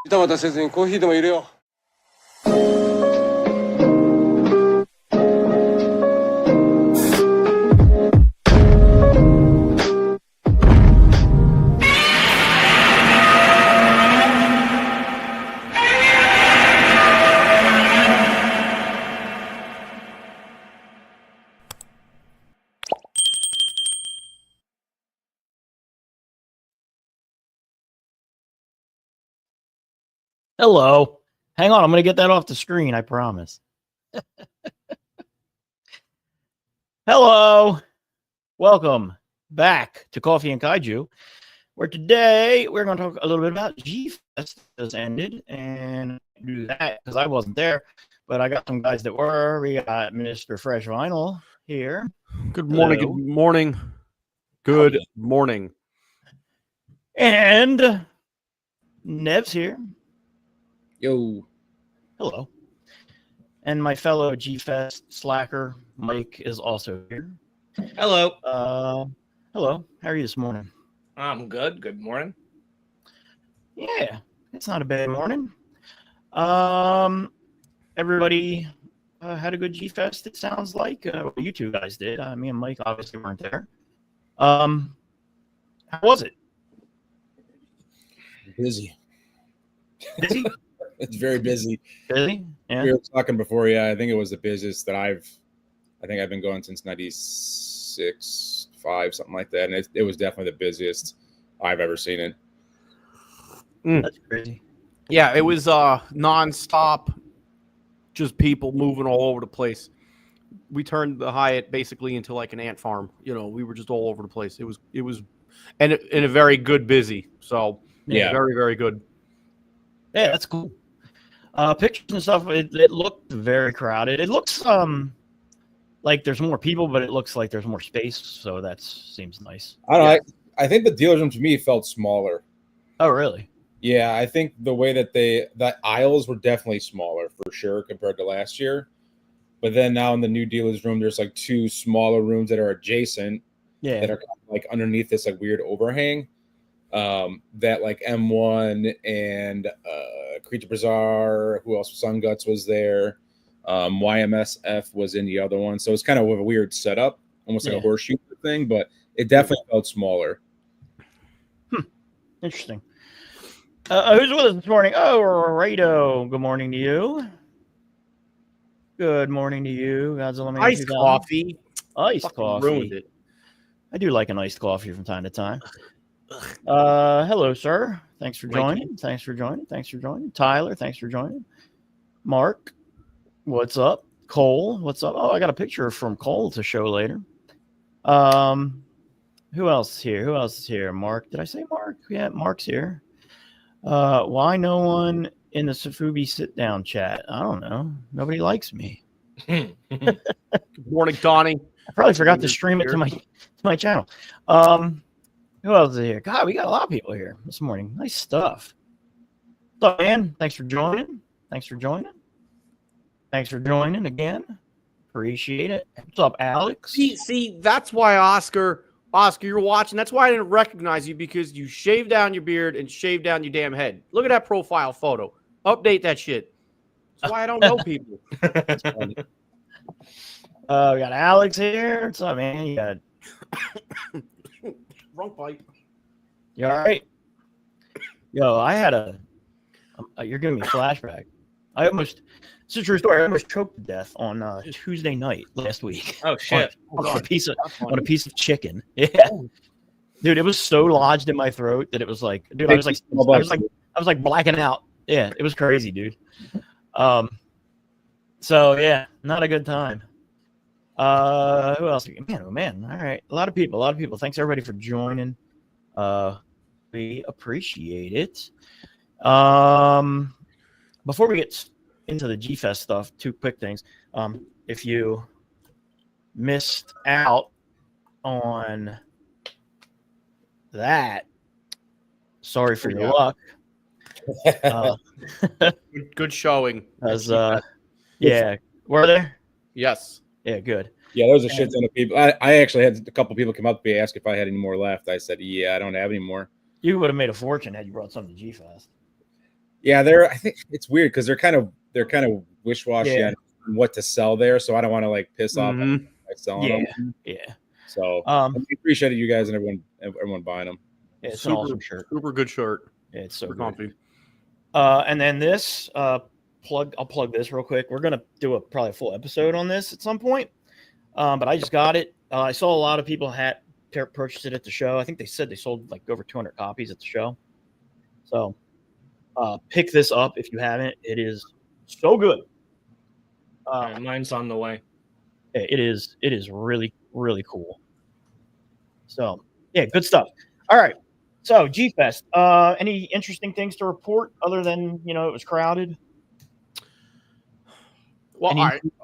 ジタバタせずにコーヒーでも入れよう。Hello. Hang on, I'm going to get that off the screen, I promise. Hello. Welcome back to Coffee and Kaiju, where today we're going to talk a little bit about G-Fest just ended, and do that because I wasn't there, but I got some guys that were. We got Mr. Fresh Vinyl here. Good morning. Hello. Good morning. Good morning. And Nev's here. Yo. Hello. And my fellow G-Fest slacker, Mike, is also here. Hello. Hello. How are you this morning? I'm good. Good morning. Yeah, it's not a bad morning. Everybody had a good G-Fest, it sounds like. You two guys did. Me and Mike obviously weren't there. How was it? Busy. Busy? It's very busy. Busy? Yeah. We were talking before. Yeah, I think it was the busiest that I've been going since 96, 5, something like that. And it was definitely the busiest I've ever seen it. That's crazy. Yeah, it was nonstop, just people moving all over the place. We turned the Hyatt basically into like an ant farm. You know, we were just all over the place. It was and a very good busy. So Yeah. very, very good. Yeah, that's cool. Pictures and stuff, it looked very crowded. It looks like there's more people, but it looks like there's more space, so that seems nice. I don't know. I think the dealer's room to me felt smaller. Oh, really? Yeah, I think the way that the aisles were definitely smaller for sure compared to last year. But then now in the new dealer's room, there's like two smaller rooms that are adjacent. Yeah. That are kind of like underneath this like weird overhang. That like M1 and Creature Bazaar, who else? Sun Guts was there. YMSF was in the other one. So it's kind of a weird setup, almost like a horseshoe thing, but it definitely felt smaller. Interesting. Who's with us this morning? Oh, Rado. Good morning to you. Good morning to you. Godzilla Man Iced 2000. coffee. Iced coffee. Ruined it. I do like an iced coffee from time to time. Hello, sir. Thanks for joining. Thanks for joining. Tyler, thanks for joining. Mark, what's up? Cole, what's up? Oh, I got a picture from Cole to show later. Who else is here? Mark. Did I say Mark? Yeah, Mark's here. Why no one in the Safubi sit-down chat? I don't know. Nobody likes me. Good morning, Donnie. I probably forgot to stream it to my channel. Who else is here? God, we got a lot of people here this morning. Nice stuff. What's up, man? Thanks for joining. Thanks for joining again. Appreciate it. What's up, Alex? See, that's why Oscar, you're watching. That's why I didn't recognize you, because you shaved down your beard and shaved down your damn head. Look at that profile photo. Update that shit. That's why I don't know people. That's funny. We got Alex here. What's up, man? You got wrong bite. You all right? Yo, I had you're giving me a flashback. It's a true story. I almost choked to death on Tuesday night last week. Oh shit! On a piece of chicken. Yeah, dude, it was so lodged in my throat that it was like, dude, I was like blacking out. Yeah, it was crazy, dude. So yeah, not a good time. Who else? Man. All right. A lot of people. Thanks everybody for joining. We appreciate it. Before we get into the G-Fest stuff, two quick things. If you missed out on that, sorry for your luck. Good showing. Yeah, were there? Yes. Yeah, good. Yeah, there was a shit ton of people. I actually had a couple people come up to me, ask if I had any more left. I said, yeah, I don't have any more. You would have made a fortune had you brought some to G-Fest. Yeah, I think it's weird because they're kind of wish-washy on what to sell there. So I don't want to like piss off by selling them. Yeah. So I appreciate you guys and everyone buying them. Yeah, it's an awesome shirt. Super good shirt. Yeah, it's so super good. comfy. And then this I'll plug this real quick. We're gonna do probably a full episode on this at some point. But I just got it. I saw a lot of people had purchased it at the show. I think they said they sold like over 200 copies at the show. So pick this up if you haven't. It is so good. Mine's on the way. It is really, really cool. So yeah, good stuff. All right. So G-Fest. Any interesting things to report other than it was crowded? Well,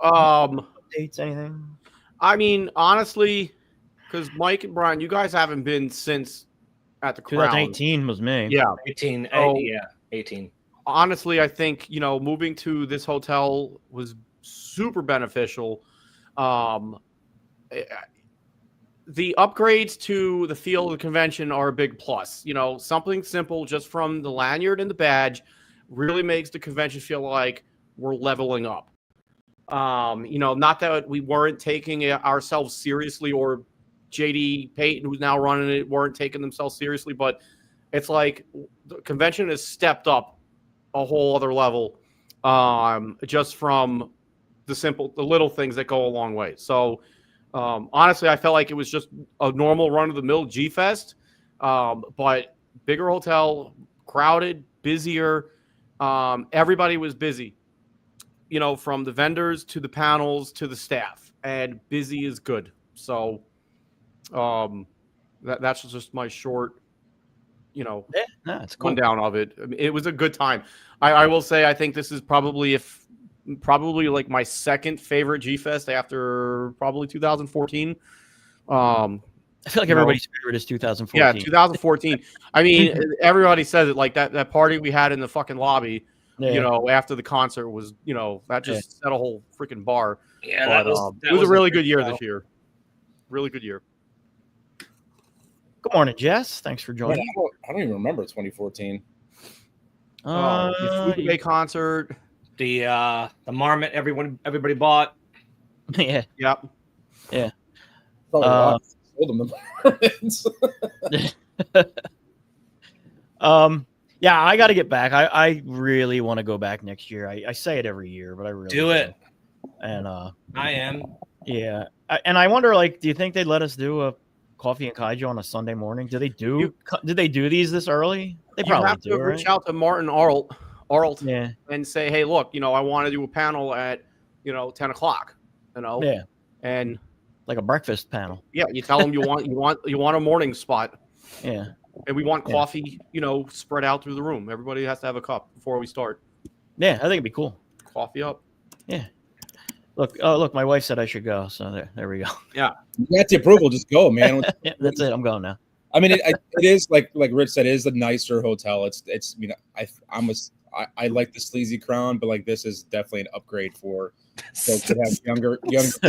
updates, anything? I mean, honestly, because Mike and Brian, you guys haven't been since at the Crown. 2018 was me. Yeah, 18. Oh. 18. Honestly, I think moving to this hotel was super beneficial. The upgrades to the field of the convention are a big plus. Something simple just from the lanyard and the badge really makes the convention feel like we're leveling up. Not that we weren't taking ourselves seriously, or JD Payton, who's now running it, weren't taking themselves seriously, but it's like the convention has stepped up a whole other level, just from the little things that go a long way. So, honestly, I felt like it was just a normal run-of-the-mill G-Fest, but bigger hotel, crowded, busier. Everybody was busy, from the vendors to the panels to the staff, and busy is good. So, that's just my short, it's cool. rundown of it. I mean, it was a good time. I will say, I think this is probably like my second favorite G-Fest after probably 2014. I feel like everybody's favorite is 2014. Yeah, 2014. I mean, everybody says it, like that party we had in the fucking lobby, after the concert was, that just set a whole freaking bar. Yeah, but, it was a really good year this year. Really good year. Good morning, Jess. Thanks for joining. I don't even remember 2014. The Food Day concert. The marmot everybody bought. Yeah. Yep. Yeah. Probably sold them the marmots. Yeah, I got to get back. I really want to go back next year. I say it every year, but I really do it. And I am. Yeah. And I wonder, do you think they'd let us do a Coffee and Kaiju on a Sunday morning? Did they do these this early? They probably have to reach out to Martin Arlt, and say, hey, look, I want to do a panel at 10 o'clock. Yeah. And like a breakfast panel. Yeah, you tell them you want a morning spot. Yeah. And we want coffee, spread out through the room. Everybody has to have a cup before we start. Yeah, I think it'd be cool. Coffee up. Yeah. Look, my wife said I should go, so there we go. Yeah. You got the approval, just go, man. Yeah, that's it. I'm going now. I mean, it is like Rich said, it is a nicer hotel. It's I like the sleazy Crown, but like this is definitely an upgrade for folks that have younger kids,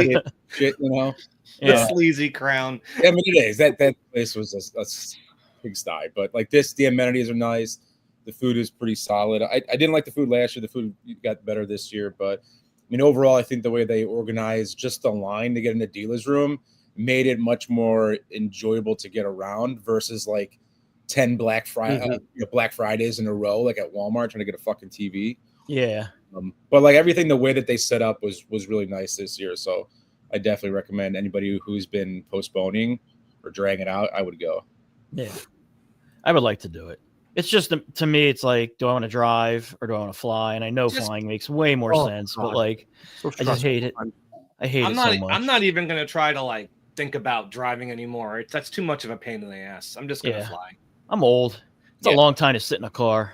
shit, The sleazy Crown. I mean, it is that place was a pigsty, but like the amenities are nice. The food is pretty solid. I didn't like the food last year. The food got better this year, but I mean, overall, I think the way they organized just the line to get in the dealer's room made it much more enjoyable to get around versus like 10 Black Fridays in a row, like at Walmart trying to get a fucking TV. Yeah. But like everything, the way that they set up was really nice this year. So I definitely recommend anybody who's been postponing or dragging it out, I would go. Yeah. I would like to do it. It's just, to me, it's like, do I want to drive or do I want to fly? And I know flying makes way more sense, but like, I just hate it. I hate it so much. I'm not even going to try to think about driving anymore. That's too much of a pain in the ass. I'm just going to fly. I'm old. It's a long time to sit in a car.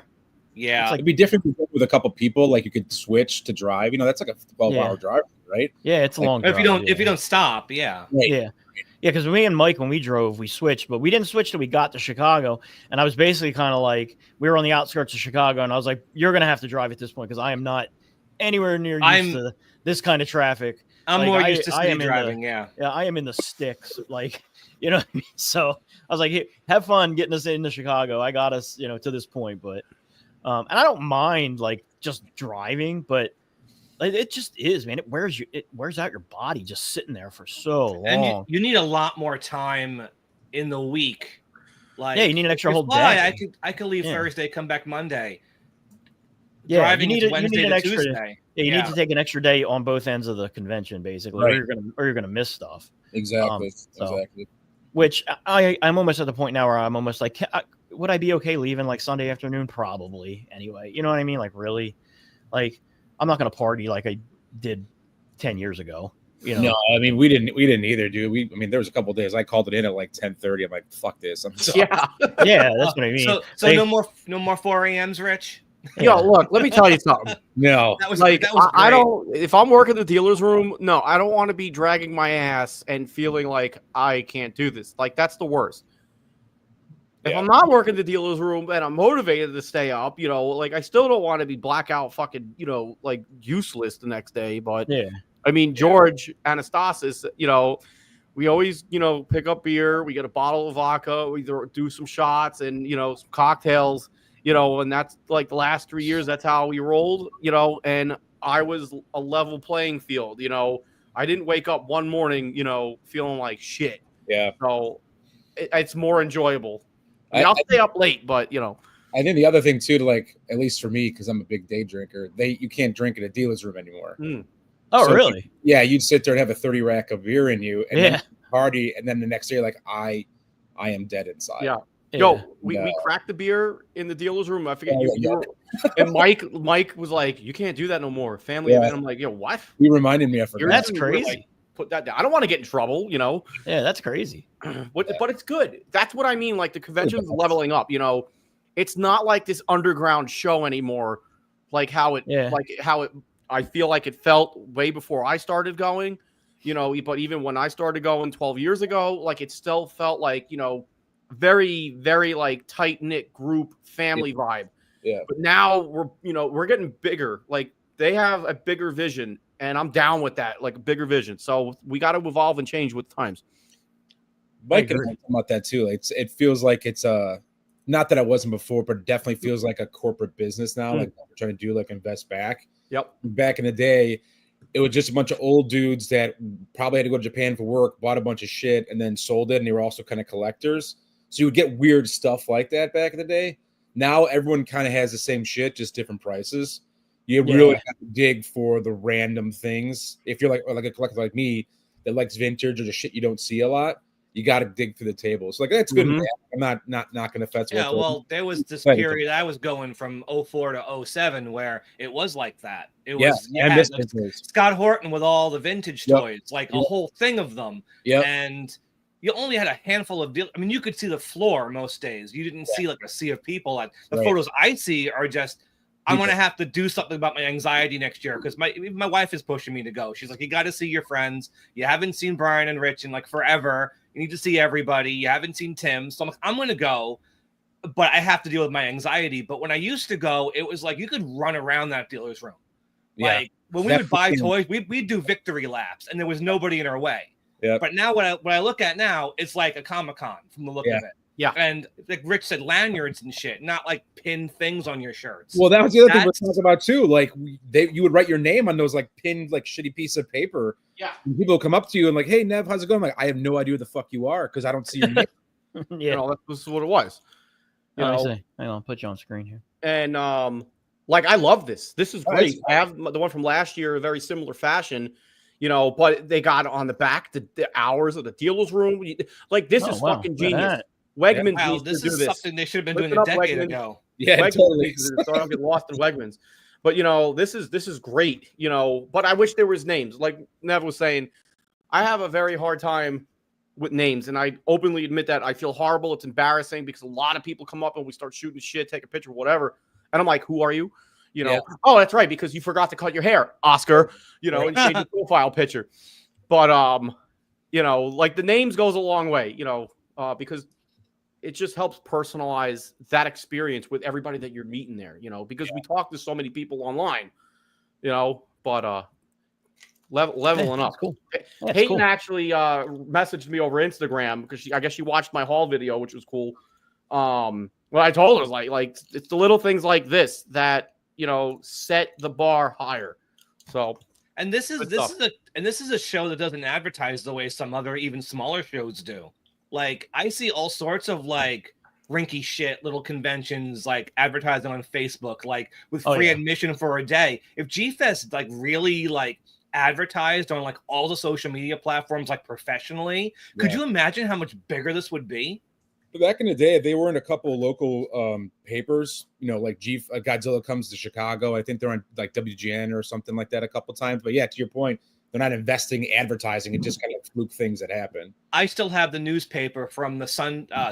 Yeah. It'd be different with a couple people. Like you could switch to drive. That's like a 12-hour drive, right? Yeah, it's a long drive. If you don't stop, yeah. Right. Yeah. Yeah, because me and Mike, when we drove, we switched, but we didn't switch till we got to Chicago. And I was basically kind of like, we were on the outskirts of Chicago, and I was like, you're going to have to drive at this point because I am not anywhere near used to this kind of traffic. I'm more used to speed driving, Yeah, I am in the sticks, you know what I mean? So I was like, hey, have fun getting us into Chicago. I got us, to this point, but And I don't mind like just driving, but it just is, man. It wears out your body just sitting there for so long. And you need a lot more time in the week. Like, yeah, you need an extra whole why day. I could leave Yeah. Thursday, come back Monday. Yeah, Driving is you Wednesday need an to extra. Tuesday. Yeah, you need to take an extra day on both ends of the convention, basically, Right. or you're gonna miss stuff. Exactly. Exactly. Which I'm almost at the point now where I'm almost like, would I be okay leaving like Sunday afternoon? Probably. Anyway, you know what I mean? Like, really, like I'm not gonna party like I did 10 years ago. You know? No, I mean we didn't either, dude. I mean there was a couple days I called it in at like 10:30. I'm like, fuck this. I'm sorry. Yeah, that's what I mean. So Like, no more 4 a.m.s, Rich. Yo, look, let me tell you something. No. That was Like, that was I great. don't, if I'm working the dealer's room, no, I don't want to be dragging my ass and feeling like I can't do this. Like, that's the worst. If I'm not working the dealer's room and I'm motivated to stay up, you know, like, I still don't want to be blackout fucking, you know, like useless the next day. But yeah, I mean, George Anastasis, you know, we always, you know, pick up beer, we get a bottle of vodka, we do some shots and, you know, some cocktails. You know, and that's like the last 3 years, that's how we rolled, you know, and I was a level playing field, you know. I didn't wake up one morning, you know, feeling like shit. Yeah. So it's more enjoyable. I mean, I'll stay up late, but, you know. I think the other thing, too, to like, at least for me, because I'm a big day drinker, you can't drink in a dealer's room anymore. Oh, So, really? Yeah, you'd sit there and have a 30 rack of beer in you and Yeah. then party, and then the next day you're like, I am dead inside. Yeah. Yeah. Yo, we cracked the beer in the dealer's room. I forget you were, and Mike was like, "You can't do that no more." Family event. I'm like, "Yo, what?" You reminded me. I forgot. That's You were crazy. like, put that down. I don't want to get in trouble, you know. Yeah, that's crazy. But it's good. That's what I mean. Like the convention's leveling up. You know, it's not like this underground show anymore. Like how it, I feel like it felt way before I started going. You know, but even when I started going 12 years ago, like it still felt like, you know, very, very like tight knit group family vibe. Yeah. But now we're getting bigger. Like they have a bigger vision, and I'm down with that. Like a bigger vision. So we got to evolve and change with times. Mike and I talk about that too. It feels like it's not that it wasn't before, but it definitely feels like a corporate business now. Like we're trying to do like invest back. Yep. Back in the day, it was just a bunch of old dudes that probably had to go to Japan for work, bought a bunch of shit, and then sold it. And they were also kind of collectors. So you would get weird stuff like that back in the day. Now everyone kind of has the same shit, just different prices. You really have to dig for the random things. If you're like a collector like me that likes vintage or the shit you don't see a lot, you got to dig through the table. So like that's good. I'm not knocking the festival. Yeah, well, there was this period I was going from 04 to 07 where it was like that. It was Scott Horton with all the vintage toys, like a whole thing of them. Yeah, and you only had a handful of deals. I mean, you could see the floor most days. You didn't see like a sea of people. Like the photos I see are just, I'm going to have to do something about my anxiety next year because my wife is pushing me to go. She's like, you got to see your friends. You haven't seen Brian and Rich in like forever. You need to see everybody. You haven't seen Tim. So I'm like, I'm going to go, but I have to deal with my anxiety. But when I used to go, it was like you could run around that dealer's room. Like when we would buy toys, we'd do victory laps and there was nobody in our way. Yeah. But now what I look at now, it's like a Comic-Con from the look of it. Yeah. And like Rich said, lanyards and shit, not like pinned things on your shirts. Well, that was the other thing we're talking about too. Like you would write your name on those like pinned like shitty piece of paper. Yeah. And people come up to you and like, hey Nev, how's it going? I'm like, I have no idea who the fuck you are because I don't see your name. You know, this is what it was. You know, hang on, I'll put you on screen here. And like I love this. This is great. I have the one from last year, a very similar fashion. You know, but they got on the back the hours of the dealer's room. Like this is fucking genius. Wegmans needs this to do is this. Something they should have been doing a decade ago. Yeah, Wegmans totally. so I don't get lost in Wegmans. But you know, this is great. You know, but I wish there was names. Like Nev was saying, I have a very hard time with names, and I openly admit that I feel horrible. It's embarrassing because a lot of people come up and we start shooting shit, take a picture, whatever, and I'm like, who are you? You know, oh, that's right, because you forgot to cut your hair, Oscar, you know, and change your profile picture. But, you know, like the names goes a long way, you know, because it just helps personalize that experience with everybody that you're meeting there, you know, because we talk to so many people online, you know, but leveling up. Cool. Peyton actually messaged me over Instagram because I guess she watched my haul video, which was cool. Well, I told her like it's the little things like this that set the bar higher. So, and this is a show that doesn't advertise the way some other even smaller shows do. Like I see all sorts of like rinky shit little conventions like advertising on Facebook, like with free admission for a day. If G-Fest like really like advertised on like all the social media platforms like professionally, could you imagine how much bigger this would be? Back in the day, they were in a couple of local papers, like Godzilla comes to Chicago. I think they're on like WGN or something like that a couple times. But yeah, to your point, they're not investing advertising. It just kind of fluke things that happen. I still have the newspaper from the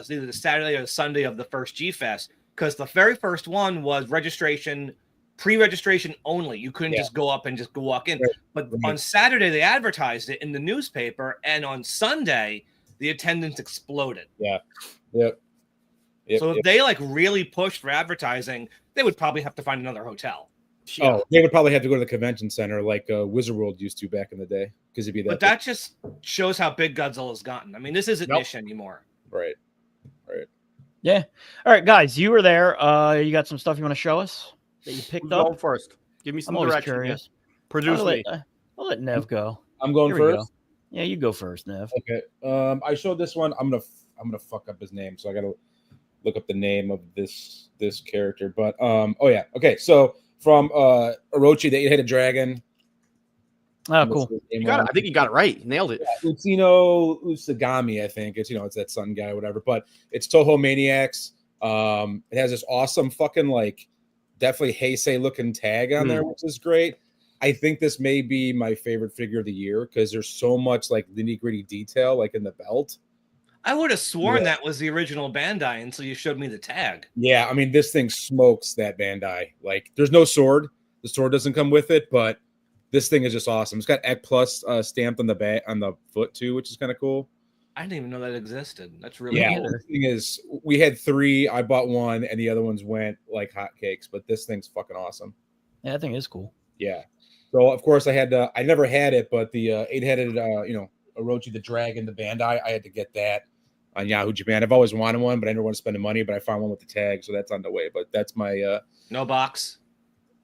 either the Saturday or the Sunday of the first G-Fest, because the very first one was pre-registration only. You couldn't just go up and just go walk in. Right. But on Saturday, they advertised it in the newspaper. And on Sunday, the attendance exploded. Yeah. Yep. So if they like really pushed for advertising, they would probably have to find another hotel. Oh, they would probably have to go to the convention center like Wizard World used to back in the day, because it'd be that. But that just shows how big Godzilla's gotten. I mean, this isn't niche anymore. Right. Yeah. All right, guys, you were there. You got some stuff you want to show us that you picked up? Go first. Give me some I'm always direction. curious. Produce me. I'll let Nev go. I'm going Here we first. go. Yeah, you go first, Nev. Okay. I showed this one. I'm gonna fuck up his name, so I gotta look up the name of this character. But okay. So from Orochi, the eight-headed dragon. Oh, cool. I think you got it right. You nailed it. Yeah, Utsino Usagami, I think. It's it's that sun guy or whatever. But it's Toho Maniacs. It has this awesome fucking like definitely Heisei looking tag on there, which is great. I think this may be my favorite figure of the year because there's so much like nitty-gritty detail like in the belt. I would have sworn that was the original Bandai until you showed me the tag. Yeah, I mean, this thing smokes that Bandai. Like, there's no sword. The sword doesn't come with it, but this thing is just awesome. It's got Ek Plus stamped on the back on the foot too, which is kind of cool. I didn't even know that existed. That's really cool. cool. The thing is, we had 3. I bought 1, and the other ones went like hotcakes. But this thing's fucking awesome. Yeah, that thing is cool. Yeah. So of course I never had it, but the 8-headed Orochi the Dragon, the Bandai, I had to get that on Yahoo Japan. I've always wanted one, but I never want to spend the money. But I found one with the tag, so that's on the way. But that's my no box.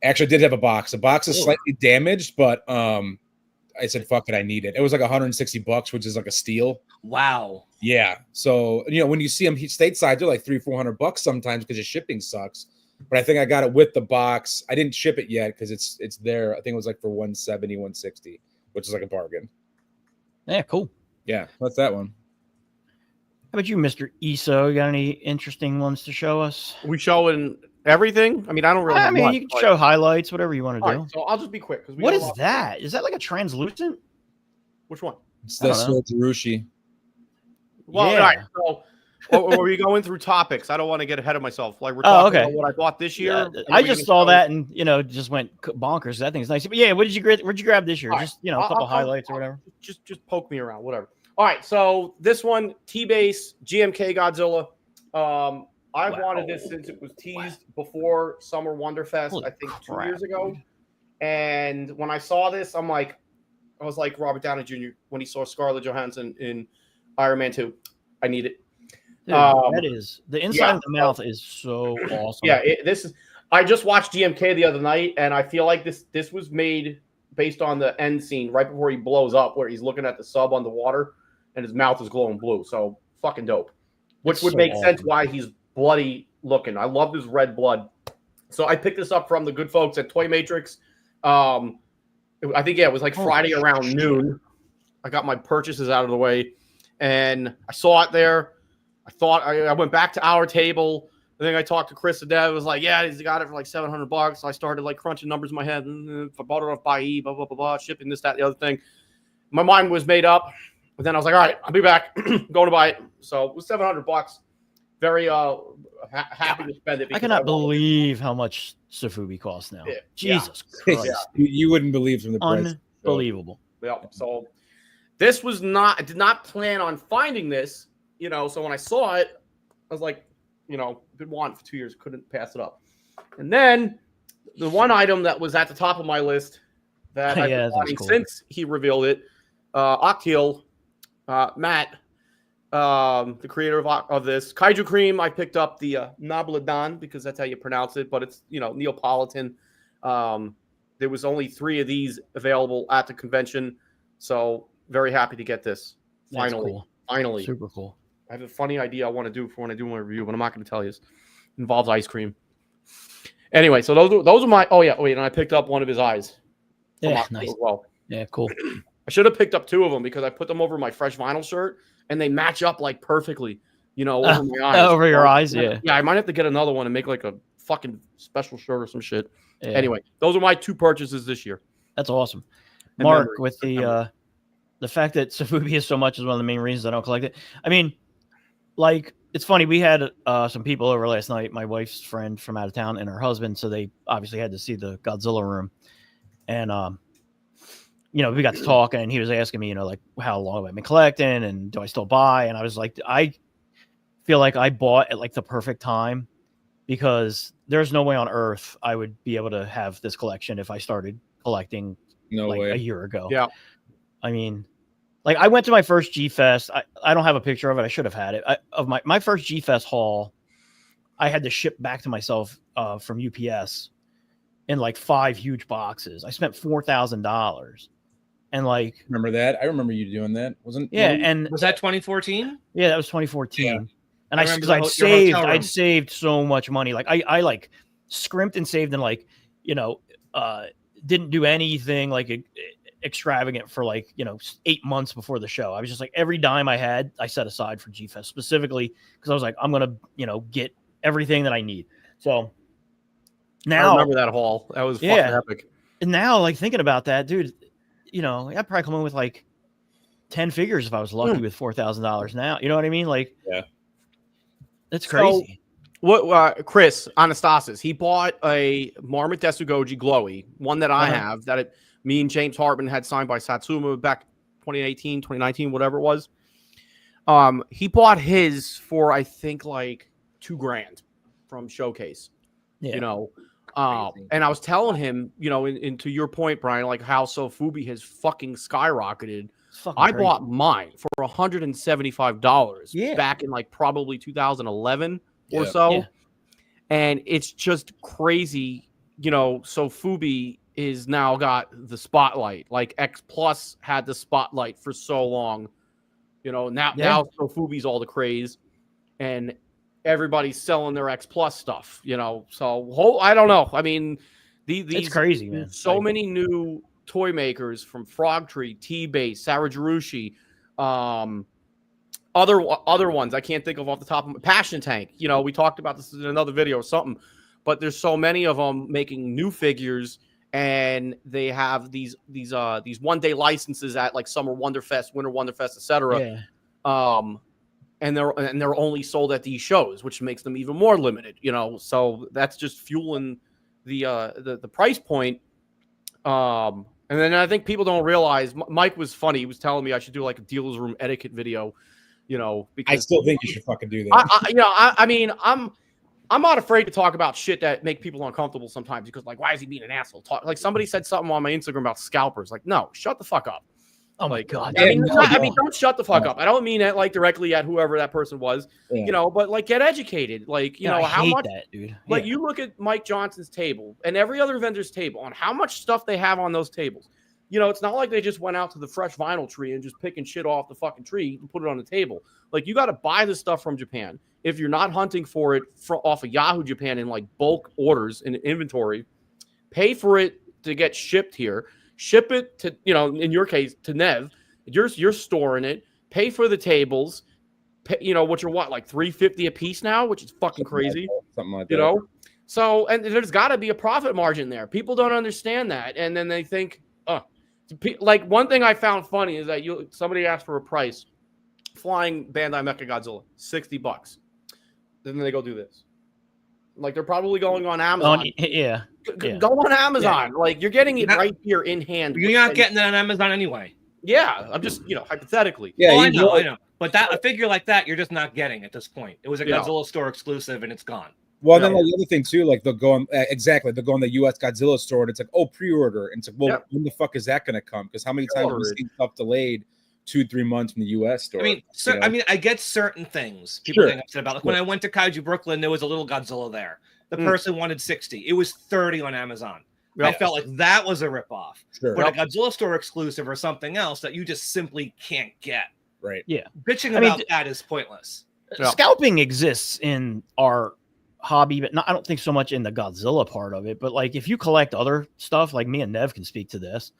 Actually, I did have a box. The box is slightly damaged, but I said, fuck it, I need it. It was like $160, which is like a steal. Wow. Yeah. So when you see them stateside, they're like $300-400 sometimes because the shipping sucks. But I think I got it with the box. I didn't ship it yet because it's there. I think it was like for $170, $160, which is like a bargain. Yeah, cool. Yeah, that's that one. How about you, Mr. Iso? You got any interesting ones to show us? We showing everything? I mean, I don't really. I mean, you can show highlights, whatever you want to do. Right, so I'll just be quick. What is that? Is that like a translucent? Which one? It's the Sojirushi. Well, yeah. all right. So, are we going through topics? I don't want to get ahead of myself. Like we're talking about what I bought this year. Yeah, I just saw that and just went bonkers. That thing's nice. But yeah, where'd you grab this year? All just a couple highlights or whatever. Just poke me around, whatever. All right. So this one, T-Base GMK Godzilla. I wanted this since it was teased before Summer Wonderfest. Holy I think crap, 2 years ago. And when I saw this, I was like Robert Downey Jr. when he saw Scarlett Johansson in Iron Man 2. I need it. Dude, that is the inside of the mouth is so awesome. Yeah, I just watched GMK the other night, and I feel like this was made based on the end scene right before he blows up, where he's looking at the sub on the water, and his mouth is glowing blue. So fucking dope. Which would make sense why he's bloody looking. I love his red blood. So I picked this up from the good folks at Toy Matrix. I think it was like Friday around noon. I got my purchases out of the way, and I saw it there. I went back to our table. I think I talked to Chris and Dad. It was like, yeah, he's got it for like $700. So I started like crunching numbers in my head. If I bought it off Buyee, blah, blah, blah, blah, shipping this, that, the other thing. My mind was made up. But then I was like, all right, I'll be back. Going to buy it. So it was $700. Very happy to spend it. I cannot believe how much Sofubi costs now. Yeah. Jesus Christ. You wouldn't believe from the price. Unbelievable. Yeah. So this was not, I did not plan on finding this. So when I saw it, I was like, been wanting for 2 years, couldn't pass it up. And then the one item that was at the top of my list that I've been wanting since he revealed it, Octil, Matt, the creator of this. Kaiju Cream, I picked up the Nobledon because that's how you pronounce it, but it's, Neapolitan. There was only 3 of these available at the convention, so very happy to get this. Finally, cool. Finally. Super cool. I have a funny idea I want to do for when I do my review, but I'm not going to tell you. It involves ice cream. Anyway, so those are my. Oh yeah, wait, and I picked up one of his eyes. Yeah, nice. As well. Yeah, cool. I should have picked up 2 of them because I put them over my fresh vinyl shirt, and they match up like perfectly. Over my eyes. Over your eyes, yeah. Yeah, I might have to get another one and make like a fucking special shirt or some shit. Yeah. Anyway, those are my 2 purchases this year. That's awesome. And Mark, memory. with the fact that Safubi is so much is one of the main reasons I don't collect it. I mean, like, it's funny. We had some people over last night, my wife's friend from out of town and her husband, so they obviously had to see the Godzilla room. And, we got to talking, and he was asking me, like, how long have I been collecting, and do I still buy? And I was like, I feel like I bought at, like, the perfect time, because there's no way on earth I would be able to have this collection if I started collecting a year ago. Yeah. I mean, like, I went to my first G-Fest. I don't have a picture of it. I should have had it. Of my first G-Fest haul, I had to ship back to myself from UPS in like 5 huge boxes. I spent $4,000. And like, remember that? I remember you doing that. And was that 2014? Yeah, that was 2014. Yeah. And because I'd saved so much money. Like I like scrimped and saved and like, didn't do anything like extravagant for like 8 months before the show. I was just like, every dime I had, I set aside for G-Fest specifically because I was like, I'm gonna get everything that I need. So now I remember that haul. That was fucking epic. And now, like, thinking about that, dude, I'd probably come in with like 10 figures if I was lucky with $4,000 now. You know what I mean? Like, yeah, that's crazy. So, Chris Anastasis, he bought a Marmot Desugoji Glowy, one that I have, that me and James Hartman had signed by Satsuma back 2018, 2019, whatever it was. He bought his for, I think, like $2,000 from Showcase. Yeah. And I was telling him, and to your point, Brian, like how Sofubi has fucking skyrocketed. I bought mine for $175 back in like probably 2011 or so. Yeah. And it's just crazy. Sofubi is now got the spotlight. Like X Plus had the spotlight for so long. Now Sofubi's all the craze. And everybody's selling their X Plus stuff, so I don't know. I mean, these it's crazy, man. So many new toy makers from Frog Tree, T-Base, Sarajerushi, other ones I can't think of off the top of my Passion Tank. We talked about this in another video or something, but there's so many of them making new figures, and they have these 1-day licenses at like Summer Wonderfest, Winter Wonderfest, etc. Yeah. And they're only sold at these shows, which makes them even more limited, So that's just fueling the price point. And then I think people don't realize. Mike was funny. He was telling me I should do like a dealer's room etiquette video, because I still think you should fucking do that. I mean, I'm not afraid to talk about shit that make people uncomfortable sometimes because, like, why is he being an asshole? Like somebody said something on my Instagram about scalpers. Like, no, shut the fuck up. Oh my God! I mean, don't shut the fuck up. I don't mean it like directly at whoever that person was, but like get educated. Like, how much that, dude. Like, you look at Mike Johnson's table and every other vendor's table on how much stuff they have on those tables. It's not like they just went out to the fresh vinyl tree and just picking shit off the fucking tree and put it on the table. Like, you got to buy the stuff from Japan. If you're not hunting for it off of Yahoo Japan in like bulk orders in inventory, pay for it to get shipped here. Ship it to, in your case, to Nev. You're storing it. Pay for the tables. Which are like $350 a piece now, which is fucking crazy. Something like that. So, and there's got to be a profit margin there. People don't understand that, and then they think, like one thing I found funny is that somebody asked for a price, flying Bandai Mechagodzilla, $60. Then they go do this. Like, they're probably going on Amazon. Go on Amazon. Yeah. Like, you're getting it right here in hand. You're not getting it on Amazon anyway. Yeah, I'm just, hypothetically. Yeah, I know. But a figure like that, you're just not getting at this point. It was a Godzilla store exclusive, and it's gone. Well, then the other thing too, like they'll go on they'll go on the U.S. Godzilla store, and it's like, oh, pre-order, and it's like, well, when the fuck is that going to come? Because how many times have we seen stuff delayed 2-3 months from the U.S. store. I mean, I get certain things people Sure. getting upset about. Like when I went to Kaiju Brooklyn, there was a little Godzilla there. The person wanted 60. It was 30 on Amazon. I felt like that was a ripoff. Sure. But a Godzilla store exclusive or something else that you just simply can't get. Right. Yeah. Bitching about that is pointless. Scalping exists in our hobby, but I don't think so much in the Godzilla part of it. But like if you collect other stuff, like me and Nev can speak to this,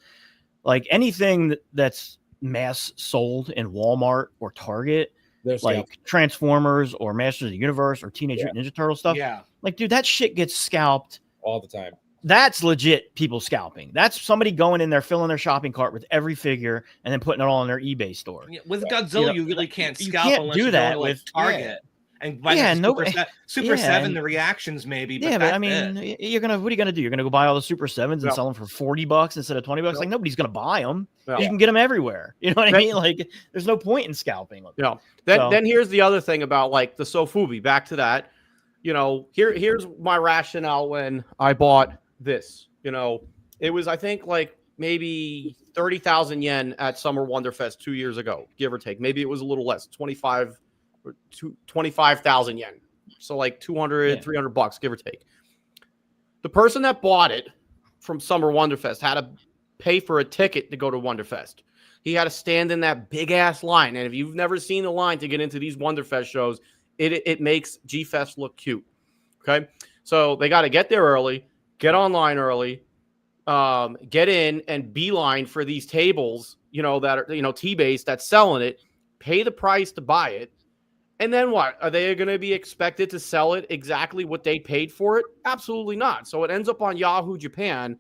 like anything that's mass sold in Walmart or Target, like Transformers or Masters of the Universe or Teenage Mutant Ninja Turtle stuff. Yeah. Like, dude, that shit gets scalped all the time. That's legit people scalping. That's somebody going in there, filling their shopping cart with every figure and then putting it all in their eBay store. Yeah, with Godzilla, you really can't scalp unless do you that go to, with Target. And buy Super 7, the reactions maybe. But but I mean, you're gonna. What are you gonna do? You're gonna go buy all the Super 7s and sell them for $40 instead of $20. Like nobody's gonna buy them. You can get them everywhere. You know what I mean? Like there's no point in scalping. Yeah. Then here's the other thing about like the Sofubi. Back to that. You know, here's my rationale when I bought this. You know, it was I think like maybe 30,000 yen at Summer Wonderfest 2 years ago, give or take. Maybe it was a little less, 25,000 yen. So like 200, $300, give or take. The person that bought it from Summer Wonderfest had to pay for a ticket to go to Wonderfest. He had to stand in that big ass line. And if you've never seen the line to get into these Wonderfest shows, it makes G-Fest look cute. Okay. So they got to get there early, get online early, get in and beeline for these tables, you know, that are, you know, T-base that's selling it, pay the price to buy it. And then what? Are they going to be expected to sell it exactly what they paid for it? Absolutely not. So it ends up on Yahoo Japan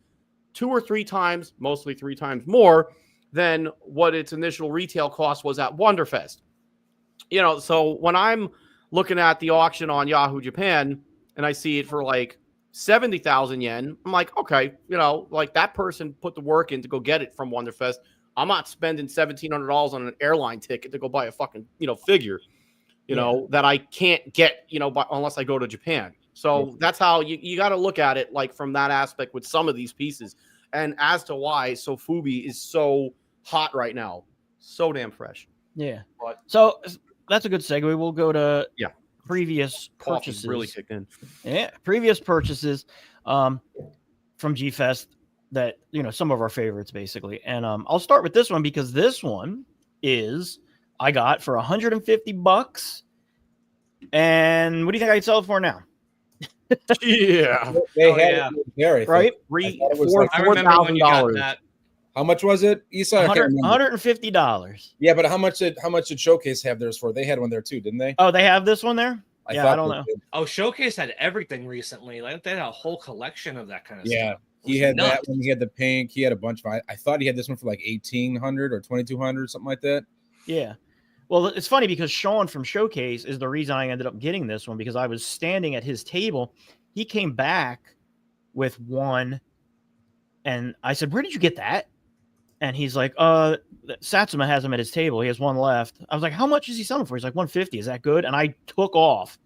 2 or 3 times, mostly 3 times more than what its initial retail cost was at Wonderfest. You know, so when I'm looking at the auction on Yahoo Japan and I see it for like 70,000 yen, I'm like, okay, you know, like that person put the work in to go get it from Wonderfest. I'm not spending $1,700 on an airline ticket to go buy a fucking, you know, figure. You know, that I can't get, you know, unless I go to Japan. So that's how you got to look at it, like from that aspect with some of these pieces. And as to why Sofubi is so hot right now, so damn fresh. Yeah. So that's a good segue. We'll go to previous purchases. Really kicked in. Yeah, previous purchases from G-Fest that, you know, some of our favorites basically. And I'll start with this one because this one is I got for $150. And what do you think I could sell it for now? Yeah. They had it there, right? $4,000. How much was it, Issa? $150. Yeah, but how much did Showcase have theirs for? They had one there too, didn't they? Oh, they have this one there? I don't know. Oh, Showcase had everything recently. Like they had a whole collection of that kind of stuff. Yeah. He had that one. He had the pink. He had a bunch of. I thought he had this one for like 1,800 or 2,200, something like that. Yeah. Well, it's funny because Sean from Showcase is the reason I ended up getting this one because I was standing at his table. He came back with one and I said, "Where did you get that?" And he's like, Satsuma has him at his table. He has one left. I was like, "How much is he selling for?" He's like, $150. Is that good? And I took off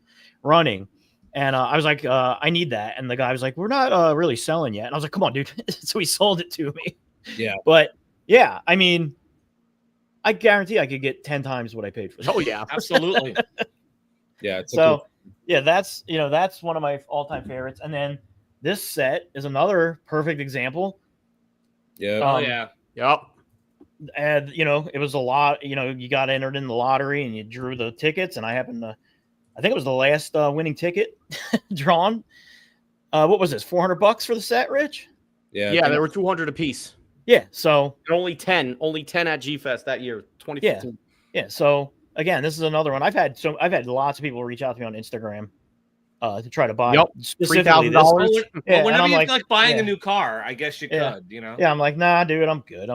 running. And I was like, I need that. And the guy was like, "We're not really selling yet." And I was like, "Come on, dude." So he sold it to me. Yeah. But yeah, I mean, I guarantee I could get 10 times what I paid for. Oh yeah, absolutely. Yeah. Yeah, that's one of my all-time favorites. And then this set is another perfect example. Yeah. Yep. And it was a lot. You got entered in the lottery and you drew the tickets, and I think it was the last winning ticket drawn. What was this? $400 for the set, Rich? Yeah, they were 200 a piece. Yeah, so and only 10 at G-Fest that year, 2015. Yeah. So again, this is another one. I've had lots of people reach out to me on Instagram to try to buy. Yep, $3,000. Well, whenever you feel like buying a new car, I guess you could. Yeah, I'm like, nah, dude, I'm good.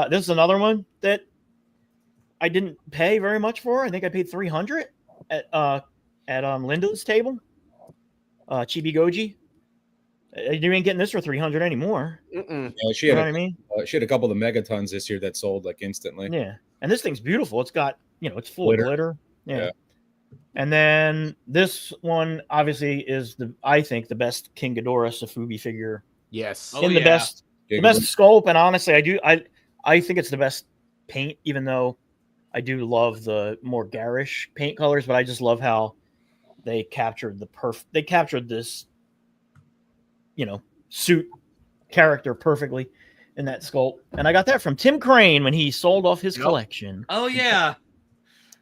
This is another one that I didn't pay very much for. I think I paid $300 at Linda's table. Chibi Goji. You ain't getting this for $300 anymore. Yeah, she had what I mean? She had a couple of the megatons this year that sold like instantly. Yeah, and this thing's beautiful. It's got it's full of glitter. Yeah. And then this one obviously is I think the best King Ghidorah Sofubi figure. Yes. The best sculpt, and honestly, I think it's the best paint, even though I do love the more garish paint colors, but I just love how they captured they captured this, suit character perfectly in that sculpt. And I got that from Tim Crane when he sold off his collection. Oh yeah.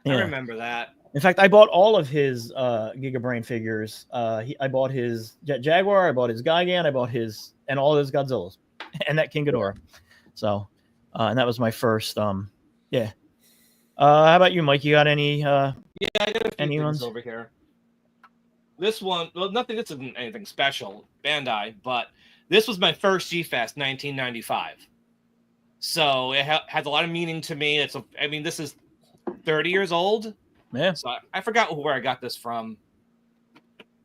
Yeah. I remember that. In fact, I bought all of his Gigabrain figures. I bought his Jet Jaguar, I bought his Gigan, I bought and all his Godzillas, and that King Ghidorah. So, and that was my first. Yeah. How about you, Mike? You got any? Yeah, I got a few any things ones over here. This one, well, nothing. This isn't anything special, Bandai, but this was my first G-Fest, 1995. So it has a lot of meaning to me. This is 30 years old. Yeah. So I forgot where I got this from.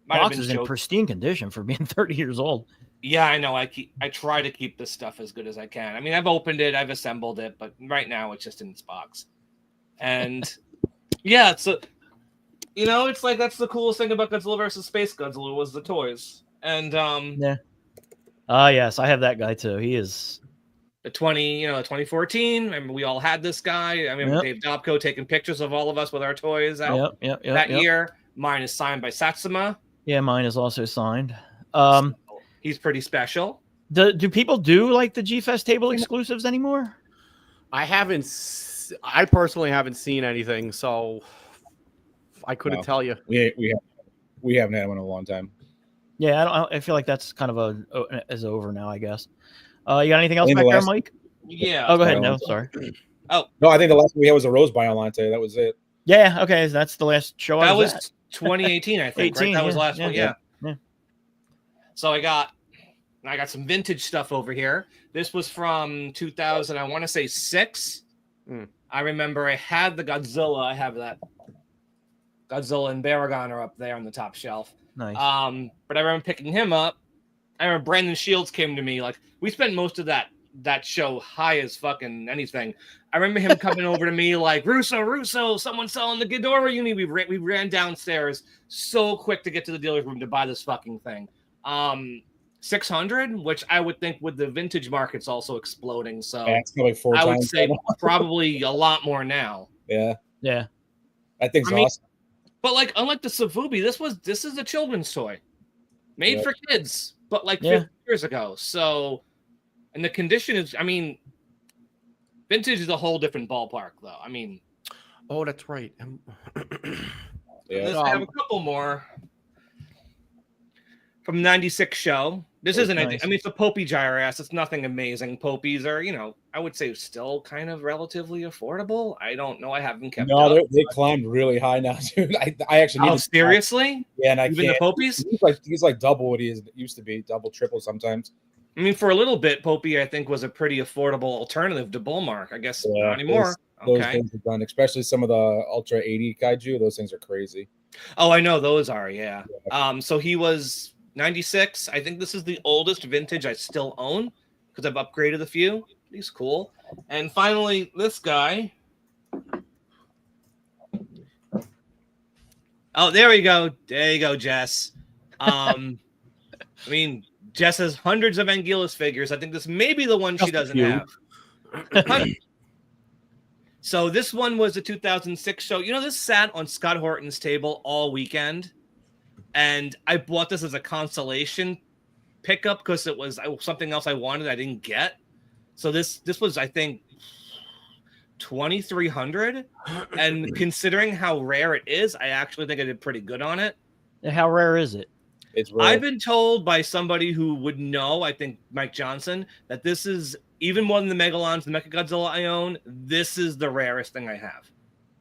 Box is in pristine condition for being 30 years old. Yeah, I know. I try to keep this stuff as good as I can. I mean, I've opened it, I've assembled it, but right now it's just in its box. And yeah, so it's like that's the coolest thing about Godzilla versus Space Godzilla was the toys. And yeah. Yes, I have that guy too. He is the 2014. I mean, we all had this guy. I mean, Dave Dobko taking pictures of all of us with our toys out that year. Mine is signed by Satsuma. Yeah, mine is also signed. So he's pretty special. Do people do like the G-Fest table exclusives anymore? I personally haven't seen anything, so I couldn't tell you. We haven't had one in a long time. Yeah, I feel like that's kind of is over now, I guess. You got anything else back there, Mike? Yeah. Oh, go ahead. No, sorry. Oh no, I think the last one we had was a Rose Biolante. That was it. Yeah. Okay, that's the last show. That was 2018, I think. 18, right? That was last one. Yeah. So I got some vintage stuff over here. This was from 2000. I want to say 6. I remember I had the Godzilla. I have that Godzilla and Baragon are up there on the top shelf. Nice. But I remember picking him up. I remember Brandon Shields came to me. Like, we spent most of that show high as fucking anything. I remember him coming over to me like, Russo, someone's selling the Ghidorah unit. We ran downstairs so quick to get to the dealer's room to buy this fucking thing. 600, which I would think with the vintage market's also exploding. So it's probably 4 I times would say probably a lot more now. Yeah. I think it's awesome. But like, unlike the Savubi, this is a children's toy made for kids, but like 50 years ago. So, and the condition is, vintage is a whole different ballpark, though. Oh, that's right. Let's have a couple more from '96 show. This isn't anything. Nice. It's a Popey Gyrass. It's nothing amazing. Popies are, I would say still kind of relatively affordable. I don't know. I haven't kept up. No, they climbed really high now, dude. I actually need seriously? Yeah, and I even can't. The Popies? He's like double what he used to be, double, triple sometimes. For a little bit, Popey, I think, was a pretty affordable alternative to Bullmark. I guess not anymore. Those things are done, especially some of the Ultra 80 Kaiju. Those things are crazy. Oh, I know those are, yeah. So he was 96. I think this is the oldest vintage I still own because I've upgraded a few. He's cool. And finally, this guy. Oh, there we go. There you go, Jess. Jess has hundreds of Anguillus figures. I think this may be the one she doesn't have. So this one was a 2006 show. This sat on Scott Horton's table all weekend. And I bought this as a consolation pickup because it was something else I wanted I didn't get. So this was, I think, 2,300. And considering how rare it is, I actually think I did pretty good on it. How rare is it? It's rare. I've been told by somebody who would know, I think Mike Johnson, that this is even more than the Megalons, the Mechagodzilla I own. This is the rarest thing I have.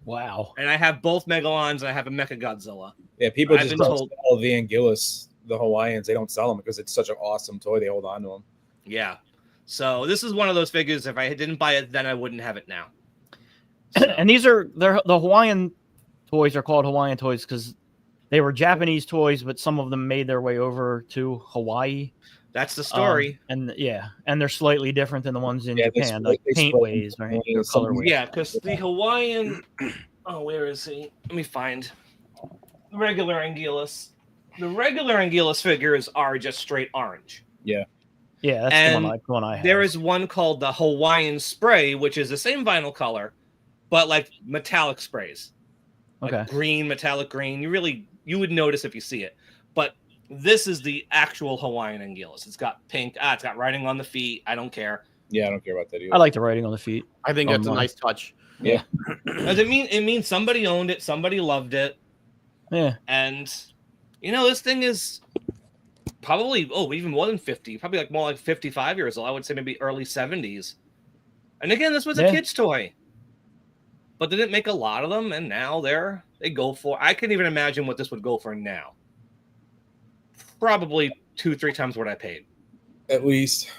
Wow. And I have both Megalons and I have a Mechagodzilla. Yeah, people just don't sell the Anguillus, the Hawaiians. They don't sell them because it's such an awesome toy. They hold on to them. Yeah. So this is one of those figures. If I didn't buy it then, I wouldn't have it now. So. And the Hawaiian toys are called Hawaiian toys because they were Japanese toys, but some of them made their way over to Hawaii. That's the story. And they're slightly different than the ones in Japan, like paint ways, right? Or color ways. Yeah, because the Hawaiian. Oh, where is he? Let me find the regular Anguillus. The regular Anguillus figures are just straight orange. Yeah. Yeah, that's And the one I have. there is one called the Hawaiian Spray, which is the same vinyl color, but like metallic sprays. Like Okay. green, metallic green. You would notice if you see it. But this is the actual Hawaiian Anguillus. It's got pink. It's got writing on the feet. I don't care. Yeah, I don't care about that either. I like the writing on the feet. I think that's a nice touch. Yeah. Does it means somebody owned it, somebody loved it. Yeah. And this thing is probably even more than 50, probably like more like 55 years old. I would say maybe early 70s. And again, this was a kid's toy. But they didn't make a lot of them, and now they go for. I can't even imagine what this would go for now. Probably 2-3 times what I paid. At least.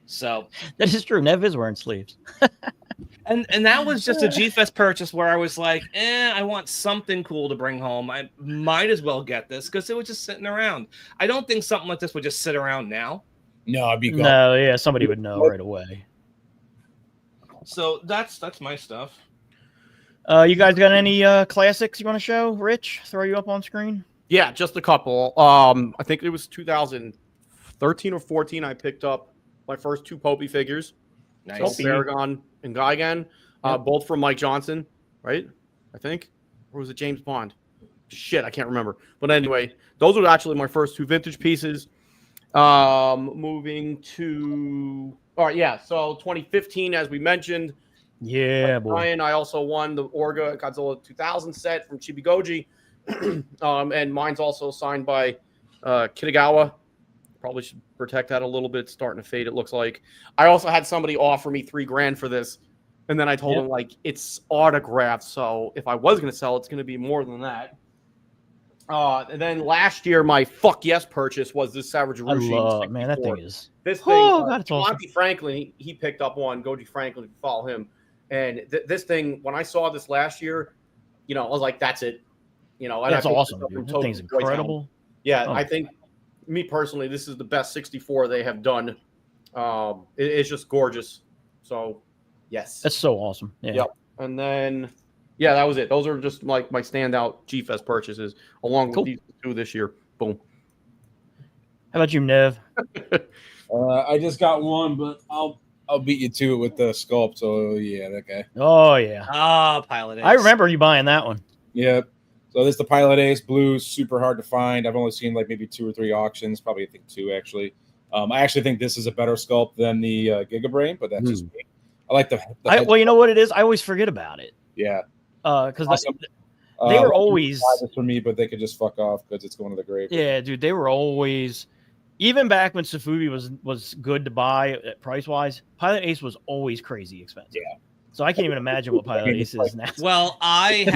So that is true. Nev is wearing sleeves. and that was just a G-Fest purchase where I was like, I want something cool to bring home. I might as well get this because it was just sitting around. I don't think something like this would just sit around now. No, I'd be gone. No, yeah, somebody would know right away. So that's my stuff. You guys got any classics you want to show? Rich, throw you up on screen? Yeah, just a couple. I think it was 2013 or 14. I picked up my first 2 Popey figures. Nice. So Paragon and Gigan, both from Mike Johnson, right? I think. Or was it James Bond? Shit, I can't remember. But anyway, those were actually my first 2 vintage pieces. Moving to... All right, yeah. So 2015, as we mentioned. Yeah, boy. Brian, I also won the Orga Godzilla 2000 set from Chibigoji. And mine's also signed by Kitagawa. Probably should protect that a little bit. It's starting to fade, it looks like. I also had somebody offer me $3,000 for this. And then I told him, like, it's autographed. So if I was going to sell, it's going to be more than that. And then last year, my fuck yes purchase was this Savage Rushi. Man, that thing is... This thing, God, it's Monty awesome. Franklin, he picked up one. Goji Franklin, if you follow him. And this thing, when I saw this last year, I was like, that's it. That's awesome, dude. That thing's incredible. Yeah, I think, me personally, this is the best 64 they have done. It's just gorgeous. So, yes. That's so awesome. Yeah. Yep. And then, that was it. Those are just like my standout G-Fest purchases, along with these 2 this year. Boom. How about you, Nev? I just got one, but I'll beat you to it with the sculpt. So yeah, that guy. Oh yeah. Pilot Ace. I remember you buying that one. Yep. So this is the Pilot Ace blue, super hard to find. I've only seen like maybe 2 or 3 auctions, probably I think 2 actually. I actually think this is a better sculpt than the Giga Brain, but that's just me. I like the well, you know what it is? I always forget about it. Yeah. Because awesome. they were always this for me, but they could just fuck off because it's going to the grave. Yeah, dude, they were always, even back when Safubi was good to buy price wise. Pilot Ace was always crazy expensive. Yeah. So I can't even imagine what Pilot Ace is now. Well, I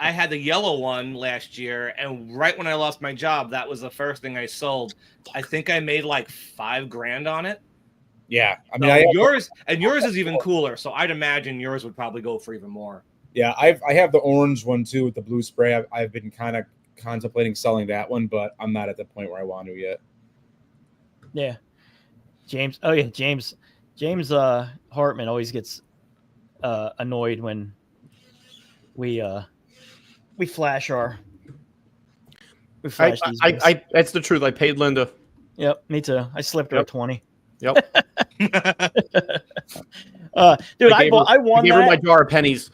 had the yellow one last year, and right when I lost my job, that was the first thing I sold. I think I made like $5,000 on it. Yeah, I mean, yours is even cooler, so I'd imagine yours would probably go for even more. Yeah, I have the orange one too with the blue spray. I've been kind of contemplating selling that one, but I'm not at the point where I want to yet. Yeah, James. Oh yeah, James Hartman always gets annoyed when we flash our. We flash these. I that's the truth. I paid Linda. Yep, me too. I slipped her a 20. Yep. Dude, I won. I gave her my jar of pennies.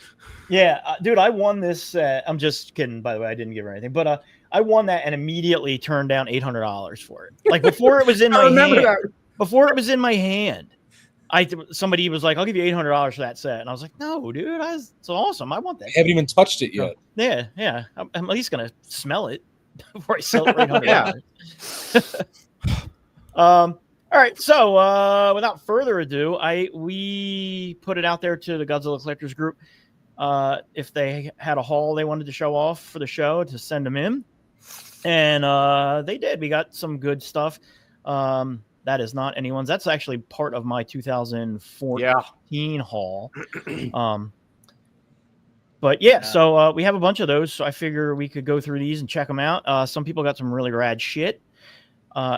Yeah, dude, I won this. I'm just kidding, by the way. I didn't give her anything, but I won that and immediately turned down $800 for it. Like before it was in my hand. Before it was in my hand, somebody was like, "I'll give you $800 for that set," and I was like, "No, dude, it's awesome. I want that." I haven't even touched it yet. Yeah. I'm at least gonna smell it before I sell it for $800. All right, so without further ado, we put it out there to the Godzilla Collectors group. If they had a haul they wanted to show off for the show, to send them in, and they did. We got some good stuff. That is not anyone's. That's actually part of my 2014 haul. But yeah, so we have a bunch of those. So I figure we could go through these and check them out. Some people got some really rad shit.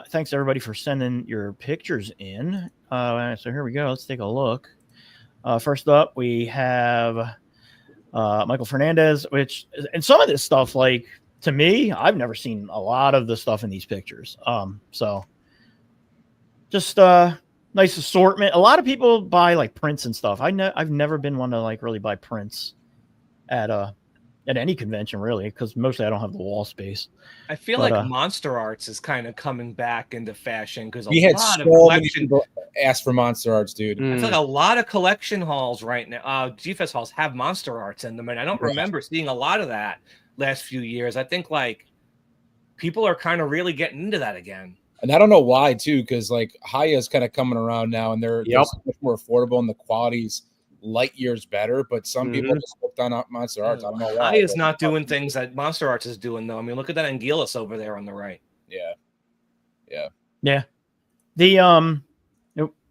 Thanks everybody for sending your pictures in. So here we go. Let's take a look. First up, we have Michael Fernandez, and some of this stuff, like, to me, I've never seen a lot of the stuff in these pictures. So just nice assortment. A lot of people buy like prints and stuff. I've never been one to like really buy prints at any convention really, because mostly I don't have the wall space. I feel like Monster Arts is kind of coming back into fashion because We had so many people ask for Monster Arts, dude. I feel like a lot of collection halls right now, G-Fest halls have Monster Arts in them, and I don't remember seeing a lot of that last few years. I think like people are kind of really getting into that again. And I don't know why too, because like Haya's kind of coming around now, and they're so much more affordable, and the quality's light years better. But some people just hooked on Monster Arts. I don't know why. Haya's not doing things that Monster Arts is doing though. I mean, look at that Anguillus over there on the right. Yeah. The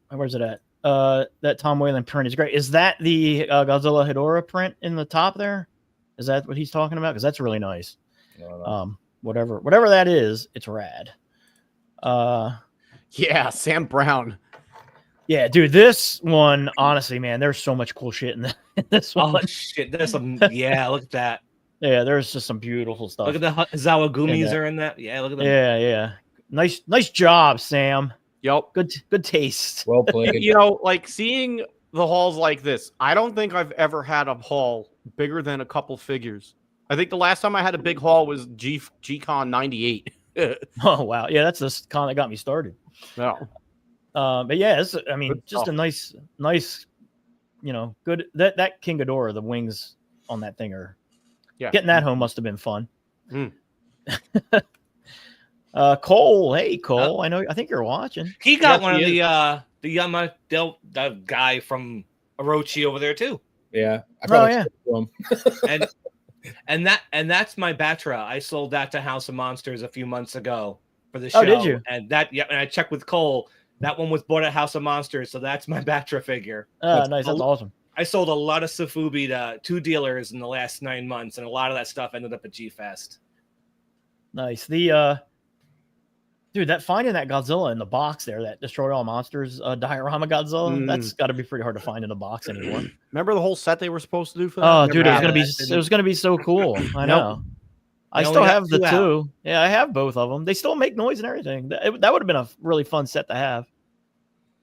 where's it at? That Tom Whalen print is great. Is that the Godzilla Hedorah print in the top there? Is that what he's talking about? Because that's really nice. Whatever that is, it's rad. Yeah, Sam Brown. Yeah, dude, this one, honestly, man, there's so much cool shit in this one. Oh shit, there's some. Yeah, look at that. Yeah, there's just some beautiful stuff. Look at the Zawagumis are in that. Yeah, look at them. Yeah. Nice job, Sam. Yep. Good taste. Well played. You know, like seeing the halls like this, I don't think I've ever had a hall bigger than a couple figures. I think the last time I had a big haul was G-Con 98. Oh wow, yeah, that's the con that got me started. No. But yeah, it's, I mean, Good just stuff. a nice, good that King Ghidorah, the wings on that thing are. Yeah. Getting that home must have been fun. Cole, hey Cole, I think you're watching. He got one of the Yama the guy from Orochi over there too. Yeah. I probably yeah. And that's my Batra. I sold that to House of Monsters a few months ago for the show. Oh, did you? And and I checked with Cole. That one was bought at House of Monsters, so that's my Batra figure. Nice, that's awesome. I sold a lot of Sofubi to 2 dealers in the last 9 months, and a lot of that stuff ended up at G-Fest. Nice. The dude, finding that Godzilla in the box there, that Destroy All Monsters diorama Godzilla, that's got to be pretty hard to find in a box anymore. Remember the whole set they were supposed to do for that? Oh, dude, it was gonna be so cool. I know. I still have the 2. Yeah, I have both of them. They still make noise and everything. That would have been a really fun set to have.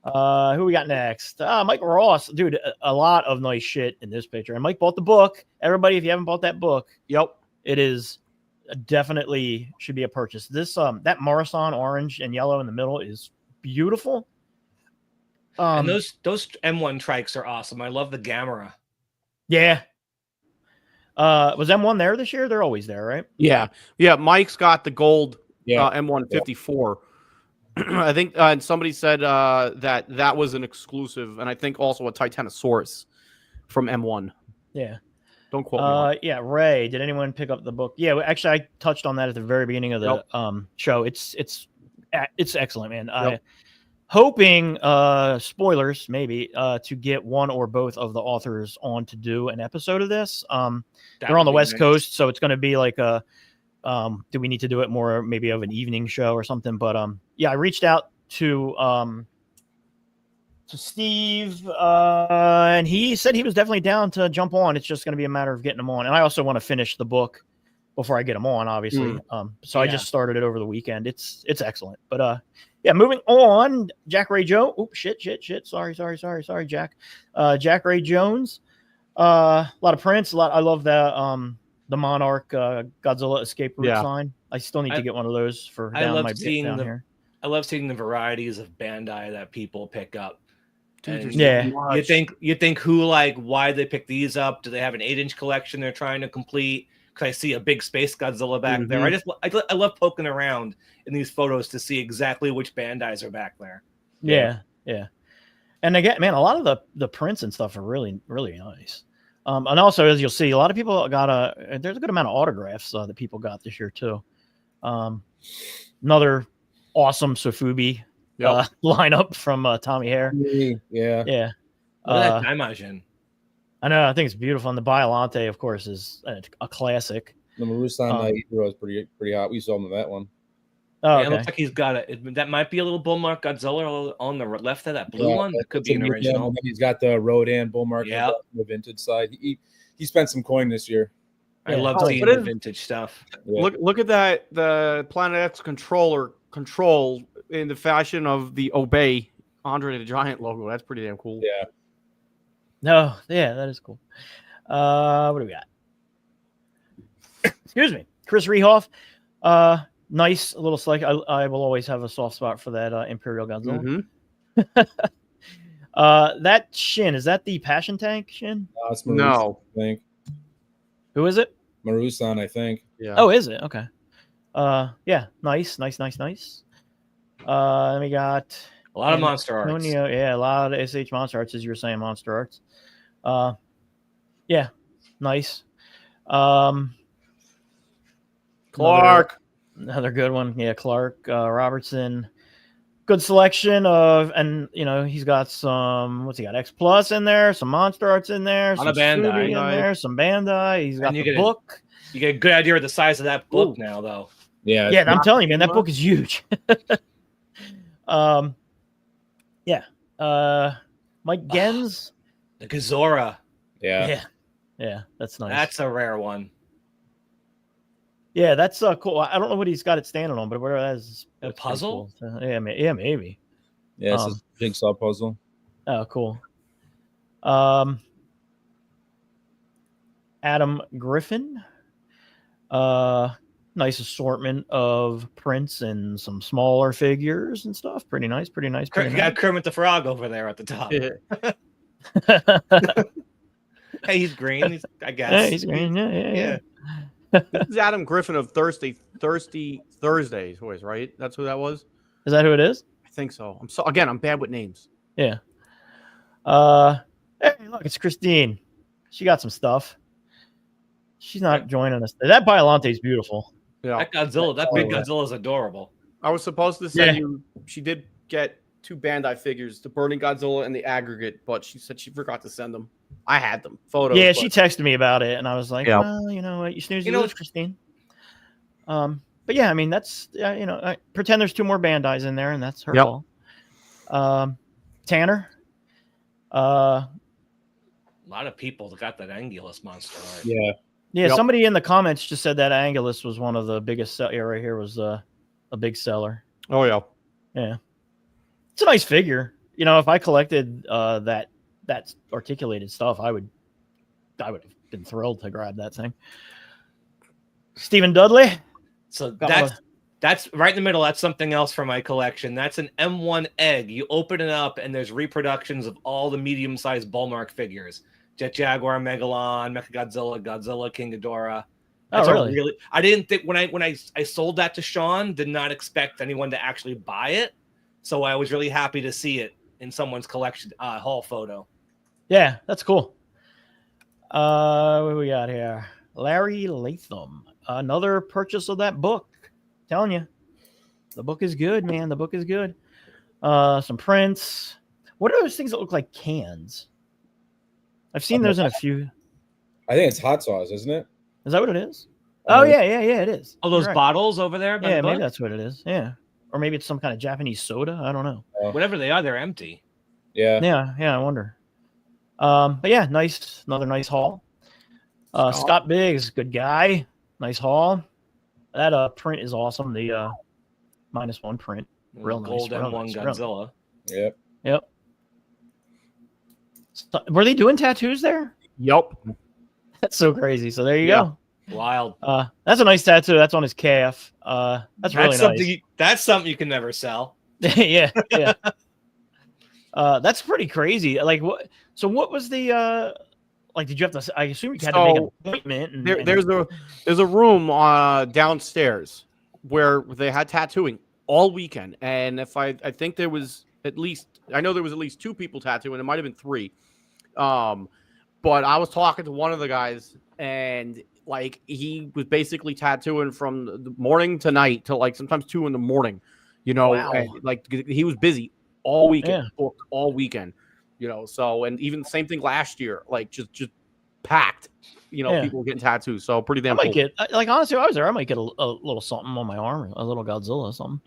Who we got next? Mike Ross, dude. A lot of nice shit in this picture. And Mike bought the book. Everybody, if you haven't bought that book, it is definitely should be a purchase. This that Marathon orange and yellow in the middle is beautiful. And those M1 trikes are awesome. I love the Gamera. Yeah. Was M1 there this year? They're always there, right? Yeah. Mike's got the gold M154. I think, and somebody said that was an exclusive, and I think also a Titanosaurus from M1. Yeah. Don't quote me. Yeah, Ray. Did anyone pick up the book? Yeah, actually, I touched on that at the very beginning of the show. It's excellent, man. Yep. Hoping spoilers maybe to get one or both of the authors on to do an episode of this. They're on the West Coast, so it's going to be like a. Do we need to do it more maybe of an evening show or something? But I reached out to Steve, and he said he was definitely down to jump on. It's just going to be a matter of getting him on. And I also want to finish the book before I get him on, obviously. I just started it over the weekend. It's excellent. But moving on. Jack Ray Jones. Oh, shit. Sorry, Jack. Jack Ray Jones. A lot of prints. I love that. The Monarch Godzilla escape route sign. I still need to get one of those for down here. I love seeing the varieties of Bandai that people pick up. Dude, you think who, like, why they pick these up? Do they have an 8-inch collection they're trying to complete? Because I see a big space Godzilla back there. I love poking around in these photos to see exactly which Bandais are back there. Yeah. And again, man, a lot of the prints and stuff are really, really nice. And also, as you'll see, a lot of people there's a good amount of autographs that people got this year too. Another awesome Sofubi lineup from Tommy Hare. Yeah. Look at that Daimajin. I know. I think it's beautiful. And the Biolante, of course, is a classic. The Marusan Hero is pretty hot. We saw him in that one. Oh, It looks like he's got it. That might be a little Bullmark Godzilla on the left of that blue one. That could be an original. And then he's got the Rodan Bullmark on the vintage side. He spent some coin this year. I love seeing the vintage stuff. Yeah. Look at that. The Planet X control in the fashion of the Obey Andre the Giant logo. That's pretty damn cool. Yeah. No, yeah, that is cool. What do we got? Excuse me, Chris Rehoff. Nice little select. I will always have a soft spot for that Imperial Godzilla. That Shin, is that the Passion Tank Shin? It's No. I think Who is it? Marusan, I think. Yeah. Oh, is it? Okay. Yeah, nice. Then we got A lot of Monster Arts. Antonio, yeah, a lot of SH Monster Arts, as you were saying, Monster Arts. Yeah, nice. Clark. Another good one. Yeah, Clark Robertson. Good selection of, and he's got some. What's he got? X Plus in there, some Monster Arts in there, some Bandai in there, some Bandai. He's got the book. You get a good idea of the size of that book now, though. Yeah. Yeah, I'm telling you, man, that book is huge. Yeah. Mike Gens. The Gazora. Yeah. Yeah, that's nice. That's a rare one. Yeah, that's cool. I don't know what he's got it standing on, but whatever that is. A puzzle? Cool. Yeah, maybe. Yeah, it's a jigsaw puzzle. Oh, cool. Adam Griffin. Nice assortment of prints and some smaller figures and stuff. Pretty nice. You got Kermit the Frog over there at the top. Hey, he's green. I guess. Yeah, he's green. Yeah. This is Adam Griffin of Thirsty Thursdays, boys, right? That's who that was? Is that who it is? I think so. I'm bad with names. Yeah. Hey, look, it's Christine. She got some stuff. She's not joining us. That Biollante is beautiful. Yeah. That big Godzilla is adorable. I was supposed to send you. She did get 2 Bandai figures, the Burning Godzilla and the Aggregate, but she said she forgot to send them. I had them photos. Yeah, she texted me about it, and I was like, Yeah. well, you know what, you snooze, you lose, Christine. But yeah, I mean, that's I pretend there's 2 more Bandais in there, and that's her fault. Tanner. A lot of people got that Angulus monster art. Yeah. Yeah, somebody in the comments just said that Angulus was one of the biggest. Yeah, right here was a big seller. Oh yeah. Yeah, it's a nice figure. If I collected that articulated stuff, I would have been thrilled to grab that thing. Stephen Dudley. So that's right in the middle. That's something else from my collection. That's an M1 egg. You open it up, and there's reproductions of all the medium-sized Bullmark figures. Jet Jaguar, Megalon, Mechagodzilla, Godzilla, King Ghidorah. That's really? I didn't think when I sold that to Sean, did not expect anyone to actually buy it. So I was really happy to see it in someone's collection haul photo. Yeah, that's cool. What we got here? Larry Latham. Another purchase of that book. Telling you, the book is good, man. The book is good. Some prints. What are those things that look like cans? I've seen those in a few. I think it's hot sauce, isn't it? Is that what it is? Oh, yeah, it is. Oh, those bottles over there? Yeah, maybe that's what it is. Yeah. Or maybe it's some kind of Japanese soda. I don't know. Whatever they are, they're empty. Yeah. Yeah, I wonder. But yeah, another nice haul. Scott Biggs, good guy. Nice haul. That print is awesome. The -1 print. Real Gold nice. M1 Godzilla. Yep. So, were they doing tattoos there? Yep. That's so crazy. So there you go. Wild. That's a nice tattoo. That's on his calf. That's really nice. That's something you can never sell. Yeah. That's pretty crazy. Like what? So what was the like? Did you have to? I assume you had to make an appointment. There's a room downstairs where they had tattooing all weekend, and I think there was at least 2 people tattooing. It might have been 3. But I was talking to one of the guys, and like he was basically tattooing from the morning to night till like sometimes 2 in the morning. Wow. And, like he was busy all weekend, booked all weekend. So and even the same thing last year, like just packed. People getting tattoos. So pretty damn. I might get honestly, if I was there, I might get a little something on my arm, a little Godzilla or something.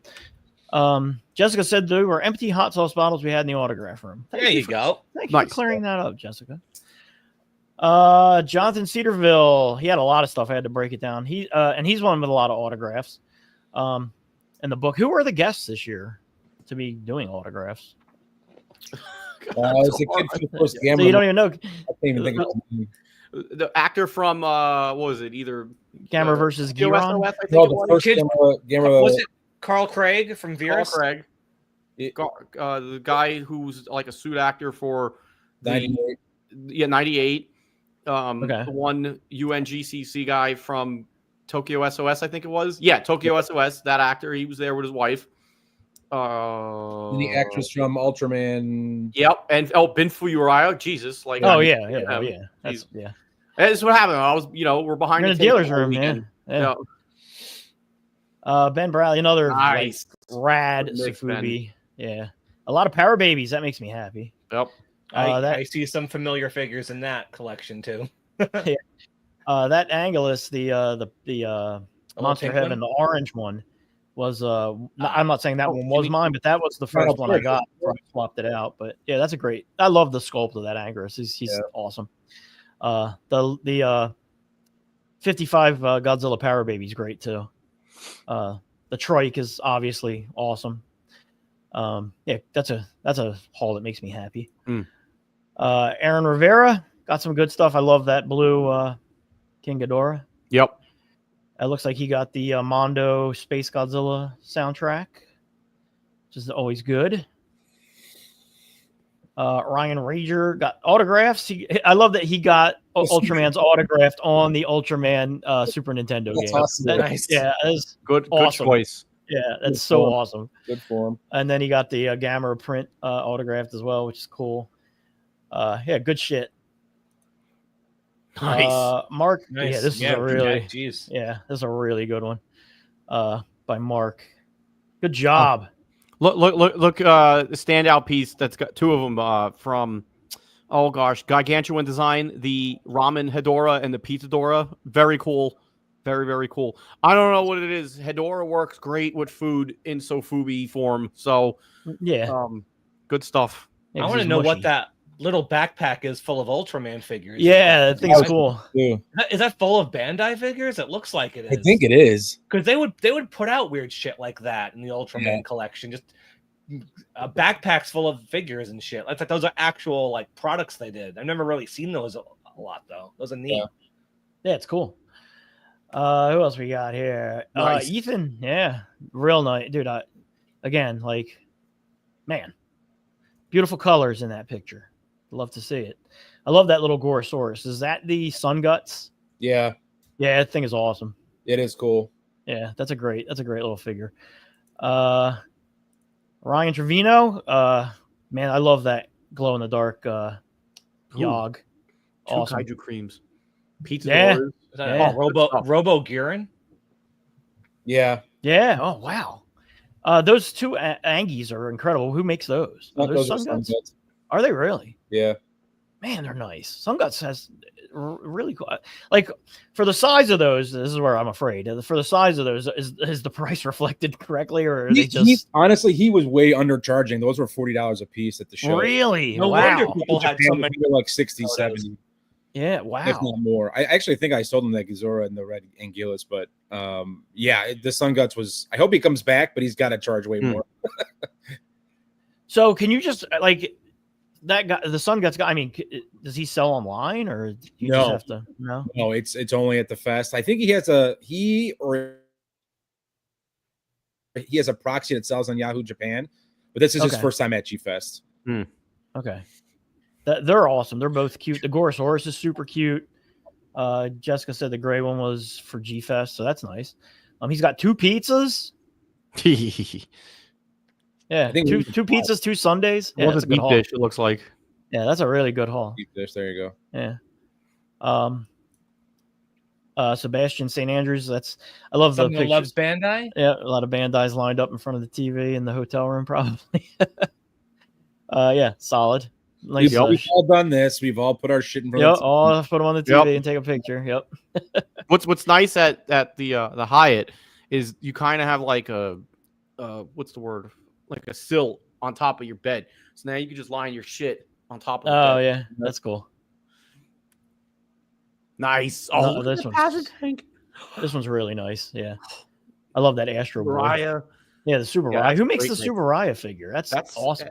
Jessica said there were empty hot sauce bottles we had in the autograph room. There you go. Thank you for clearing that up, Jessica. Jonathan Cedarville, he had a lot of stuff. I had to break it down. He's one with a lot of autographs. In the book, who were the guests this year? to be doing autographs. It's a kid from the first So you don't even know I can't even think of his name. The actor from what was it? Either Gamera versus Tokyo Giron. SOS, I think No, it the was. first Kid- Gamera Was it Carl Craig from Carl Veers? Craig. It- The guy who's like a suit actor for the 98. 98. Okay. The one UNGCC guy from Tokyo SOS, I think it was. Yeah, Tokyo SOS. That actor, he was there with his wife. And the actress from Ultraman. Yep, and Binfu Uriah. Jesus, like Oh I- yeah, yeah. That's He's- That's what happened. I was, we're behind You're in the the table dealer's all room, yeah. weekend. Ben Bradley, another Nice. like, rad Good mix, Ben. Safubi. Yeah, a lot of Power Babies. That makes me happy. Yep. That I see some familiar figures in that collection too. that Angelus, the Monster pink Heaven, one? the orange one, was I'm not saying that one was Jimmy- mine, but that was the first one I got before I swapped it out. But yeah, that's a great. I love the sculpt of that Angelus. He's awesome. The 55 Godzilla Power Baby is great too. The Trike is obviously awesome. Yeah, that's a haul that makes me happy. Aaron Rivera got some good stuff. I love that blue King Ghidorah. Yep. It looks like he got the Mondo Space Godzilla soundtrack, which is always good. Ryan Rager got autographs. I love that he got Ultraman's autographed on the Ultraman Super Nintendo That's game. awesome. Nice. Yeah, that's Good awesome. choice. Yeah, that's Good so form. awesome. Good form. And then he got the Gamera print autographed as well, which is cool. Yeah, good shit. Nice. Mark. Nice. Yeah, this is a really Jeez. yeah, this is a really good one. By Mark. Good job. Look! The standout piece that's got two of them from, oh gosh, Gargantuan Design, the Ramen Hedora and the Pizza Dora. Very cool, very very cool. I don't know what it is. Hedora works great with food in Sofubi form, so Yeah. good stuff. Yeah, I 'cause want to he's know what mushy. that little backpack is full of Ultraman figures. Yeah, that thing's cool. Yeah, Is that full of Bandai figures? It looks like it is. I think it is. Because they would put out weird shit like that in the Ultraman collection. Just backpacks full of figures and shit. It's like those are actual like products they did. I've never really seen those a lot though. Those are neat. Yeah, it's cool. Who else we got here? Nice. Ethan. Yeah, real nice, dude. Again, like, man, beautiful colors in that picture. Love to see it. I love that little Gorosaurus. Is that the Sun Guts? Yeah, Yeah, that thing is awesome. it is cool. Yeah, that's a great little figure. Ryan Trevino. Man, I love that glow in the dark Yogg. Two Awesome. kaiju creams, pizza Yeah. doors. Is that Yeah. Robo Girin? Yeah, Yeah. Oh wow. Those two Angies are incredible. Who makes those? Are those Sun Guts? Guts. Are they really? Yeah, Man, they're nice. Sun Guts has really cool. Like for the size of those, this is where I'm afraid. For the size of those, is the price reflected correctly, or are they just honestly he was way undercharging. Those were $40 a piece at the show. really? No Wow. wonder people had so many. They were like 60, 70, Yeah. if Wow. not more. I actually think I sold him that Gizora and the red Anguillus, but yeah, the Sun Guts was. I hope he comes back, but he's got to charge way more. So can you just like that guy, the Sun Guts guy? I mean, does he sell online, or do you just No. have to? No. No, it's only at the fest. I think he has a proxy that sells on Yahoo Japan, but this is his Okay. first time at G-Fest. Okay. They're awesome. They're both cute. The Gorosaurus is super cute. Jessica said the gray one was for G-Fest, so that's nice. He's got two pizzas. Yeah, I think two we- pizzas, 2 Sundays. Yeah, What's that's a a good deep haul. dish? It looks like. Yeah, that's a really good haul. Deep dish, there you go. Yeah. Sebastian St. Andrews. I love the Someone who pictures. loves Bandai. Yeah, a lot of Bandai's lined up in front of the TV in the hotel room, probably. Yeah, solid. Nice. We've all done this. We've all put our shit in front Yep, of the I'll put them on the TV and take a picture. Yep. What's nice at the Hyatt is you kind of have like a what's the word, like a sill on top of your bed, so now you can just line your shit on top of the Oh bed. yeah, that's cool. Nice. No, Oh, this this one's- This one's really nice. Yeah, I love that Astro Boy. Mariah. Yeah, the Super Yeah, Raya. that's Who a makes great the name. Super Raya figure? That's awesome.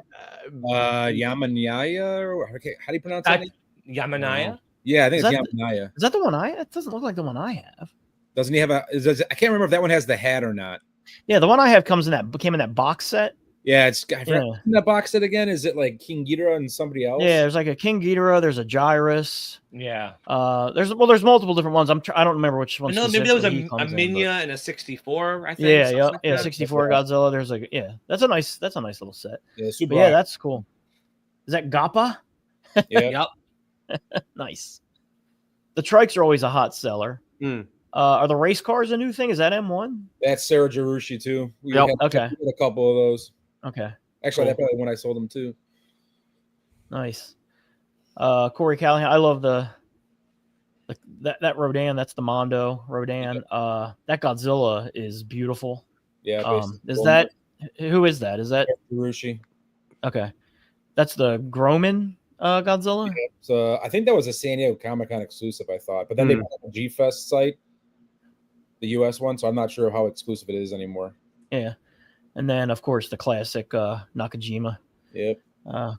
Yamanaya, or how do you pronounce that name? Yamanaya. Yeah, I think Is it's that Yamanaya. Is that the one It doesn't look like the one I have. Doesn't he have I can't remember if that one has the hat or not. Yeah, the one I have came in that box set. Yeah, I forgot Yeah. in that box set again. Is it like King Ghidorah and somebody else? Yeah, there's like a King Ghidorah. There's a Gyrus. Yeah. There's multiple different ones. I don't remember which one. No, maybe there was a comes in, Minya and a 64. I think. Yeah, Like that. 64 Godzilla. There's like that's a nice little set. Yeah, Super. But yeah, that's cool. Is that Gappa? Yeah. Yep. Nice. The trikes are always a hot seller. Mm. Are the race cars a new thing? Is that M1? That's Sarah Jarushi too. We Yep. had Okay. a couple of those. Okay. Actually, Cool. that's probably when I sold them too. Nice. Corey Callahan. I love that Rodan. That's the Mondo Rodan. That Godzilla is beautiful. Yeah. Who is that? Is that Jarushi? okay? That's the Groman Godzilla. Yeah. So I think that was a San Diego Comic-Con exclusive, I thought. But then they put up a G-Fest site, the US one, so I'm not sure how exclusive it is anymore. Yeah. And then of course the classic Nakajima. Yep.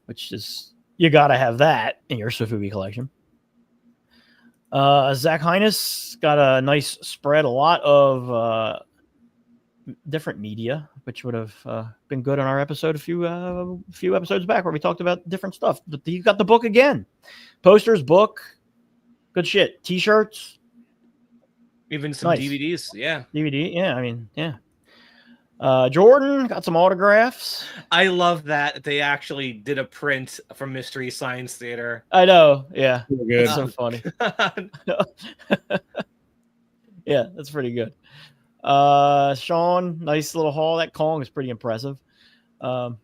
Which is you gotta have that in your Sofubi collection. Zach Heinous got a nice spread, a lot of different media, which would have been good on our episode a few episodes back where we talked about different stuff. But you got the book again, posters, book, good shit, t-shirts, even some nice. DVDs. Yeah, DVD. Yeah, I mean, yeah. Jordan got some autographs. I love that they actually did a print from Mystery Science Theater. I know. Yeah, Good. it's so funny. Yeah, that's pretty good. Sean, nice little haul. That Kong is pretty impressive. So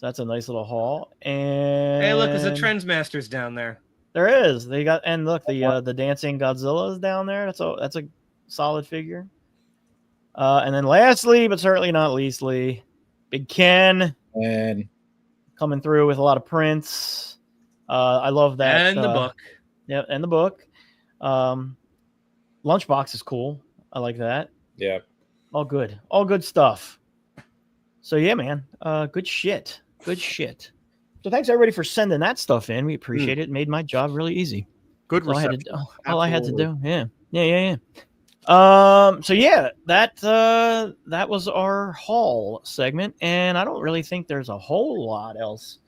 that's a nice little haul. And Hey, look, there's a Trendsmasters down there. There is. They got and look the dancing Godzilla is down there. That's a solid figure. And then lastly, but certainly not leastly, Big Ken And coming through with a lot of prints. I love that. And the book. Yeah, and the book. Lunchbox is cool. I like that. yeah. All good stuff. So yeah, man. Good shit. So thanks everybody for sending that stuff in. We appreciate it. It made my job really easy. Good reception. All I had to do. Yeah. So yeah, that was our haul segment, and I don't really think there's a whole lot else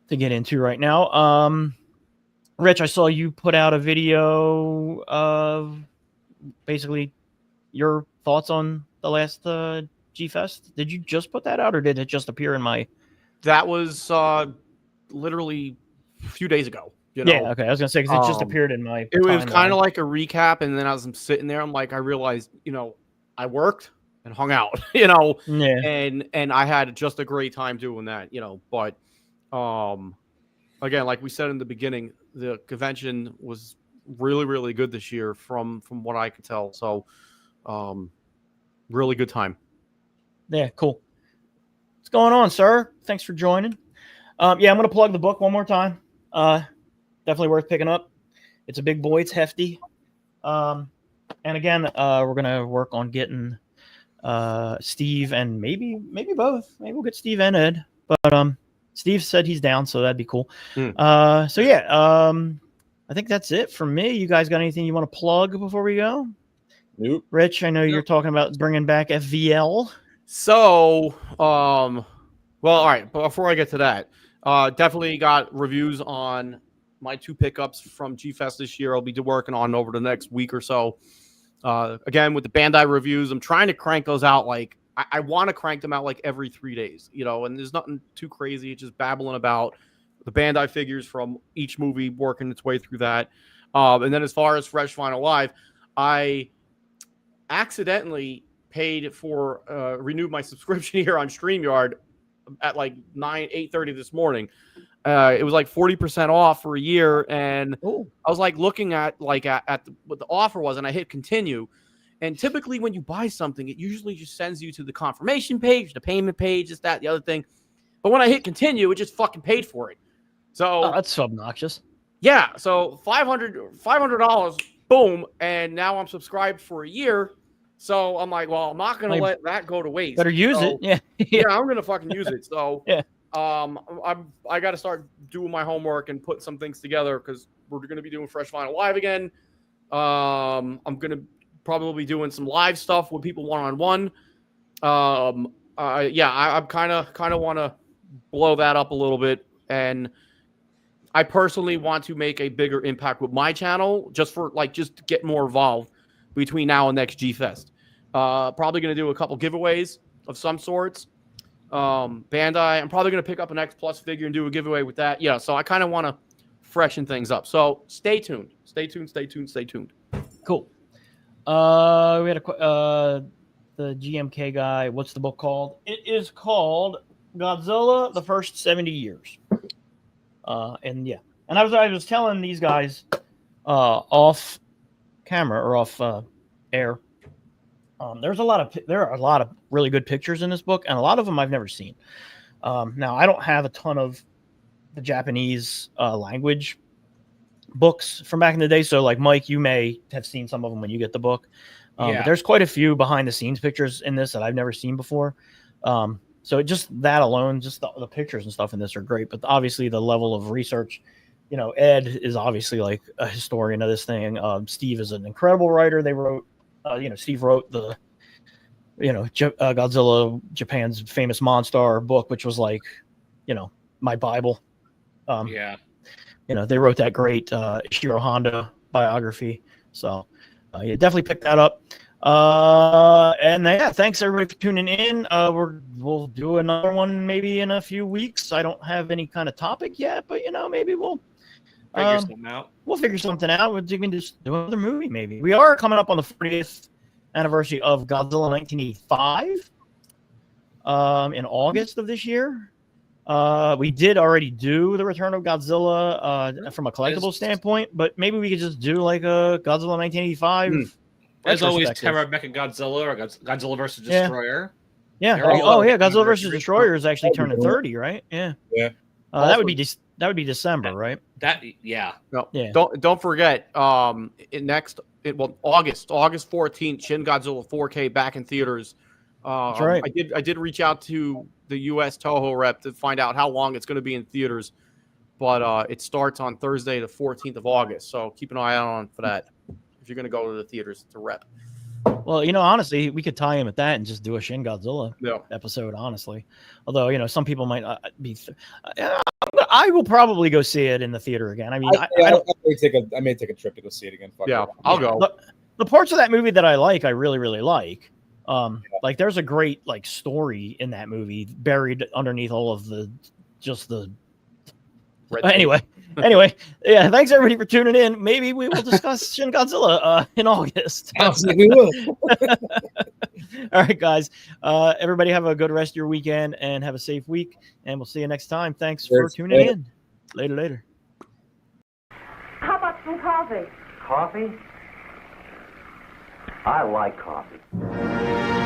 to get into right now. Rich, I saw you put out a video of basically your thoughts on the last G-Fest. Did you just put that out, or did it just appear in my? That was literally a few days ago. You know? Yeah, okay. I was gonna say because it just appeared in my. It was kind of like a recap, and then as I'm sitting there, I'm like, I realized, I worked and hung out, Yeah. and I had just a great time doing that, But again, like we said in the beginning, the convention was really, really good this year from what I could tell. So, really good time. Yeah, cool. What's going on, sir? Thanks for joining. Yeah, I'm gonna plug the book one more time. Definitely worth picking up. It's a big boy. It's hefty. And again, we're gonna work on getting Steve and maybe both. Maybe we'll get Steve and Ed. But Steve said he's down, so that'd be cool. So yeah, I think that's it from me. You guys got anything you want to plug before we go? Nope. Rich, I know you're talking about bringing back FVL. So, well, all right. Before I get to that, definitely got reviews on my 2 pickups from G-Fest this year. I'll be working on over the next week or so. Again, with the Bandai reviews, I'm trying to crank those out. Like I want to crank them out like every 3 days, and there's nothing too crazy. It's just babbling about the Bandai figures from each movie, working its way through that. And then as far as Fresh Vinyl Live, I accidentally paid for renewed my subscription here on StreamYard at like 8:30 this morning. It was like 40% off for a year, and I was like looking at what the offer was, and I hit continue. And typically when you buy something, it usually just sends you to the confirmation page, the payment page, this, that, the other thing. But when I hit continue, it just fucking paid for it. So that's so obnoxious. Yeah, so $500, boom, and now I'm subscribed for a year. So I'm like, well, I'm not gonna Like, let that go to waste. Better use So, it. Yeah. yeah, I'm gonna fucking use it. So Yeah. I got to start doing my homework and put some things together because we're gonna be doing Fresh Vinyl Live again. I'm gonna probably be doing some live stuff with people one-on-one. I kind of want to blow that up a little bit, and I personally want to make a bigger impact with my channel just to get more involved between now and next G-Fest. Probably going to do a couple giveaways of some sorts. Bandai, I'm probably going to pick up an X Plus figure and do a giveaway with that. Yeah, so I kind of want to freshen things up. So stay tuned. Stay tuned. Cool. We had the GMK guy. What's the book called? It is called Godzilla: The First 70 Years. And I was telling these guys off camera or off air. There are a lot of really good pictures in this book, and a lot of them I've never seen. Now I don't have a ton of the Japanese language books from back in the day, so like Mike, you may have seen some of them when you get the book. But there's quite a few behind the scenes pictures in this that I've never seen before. So just that alone, just the pictures and stuff in this are great. But obviously the level of research, Ed is obviously like a historian of this thing. Steve is an incredible writer. They wrote, Steve wrote the, Godzilla, Japan's famous Monstar book, which was like, my Bible. They wrote that great Ishiro Honda biography. So definitely pick that up. Thanks everybody for tuning in. We'll do another one maybe in a few weeks. I don't have any kind of topic yet, but maybe we'll figure something out. We'll figure something out. We'll just do another movie maybe. We are coming up on the 40th anniversary of Godzilla 1985 in August of this year. We did already do the Return of Godzilla from a collectible standpoint, but maybe we could just do like a Godzilla 1985. There's always Terra Mecha Godzilla or Godzilla versus Destroyer. Yeah. Godzilla versus Destroyer is actually turning 30, right? Yeah. Yeah. That would be December, right? No, yeah. Don't forget. August 14th, Shin Godzilla 4K back in theaters. That's right. I did reach out to the U.S. Toho rep to find out how long it's going to be in theaters, but it starts on Thursday, the 14th of August. So keep an eye out for that if you're going to go to the theaters to rep. Well, honestly, we could tie in with that and just do a Shin Godzilla episode, honestly. Although, some people might be... I will probably go see it in the theater again. I mean, I may take a trip to go see it again. I'll go. The parts of that movie that I like, I really, really like. Like there's a great story in that movie buried underneath all of the anyway, yeah, thanks everybody for tuning in. Maybe we will discuss Shin Godzilla in August. We will. All right, guys. Everybody have a good rest of your weekend and have a safe week, and we'll see you next time. Thanks for tuning in. Later. How about some coffee? Coffee? I like coffee.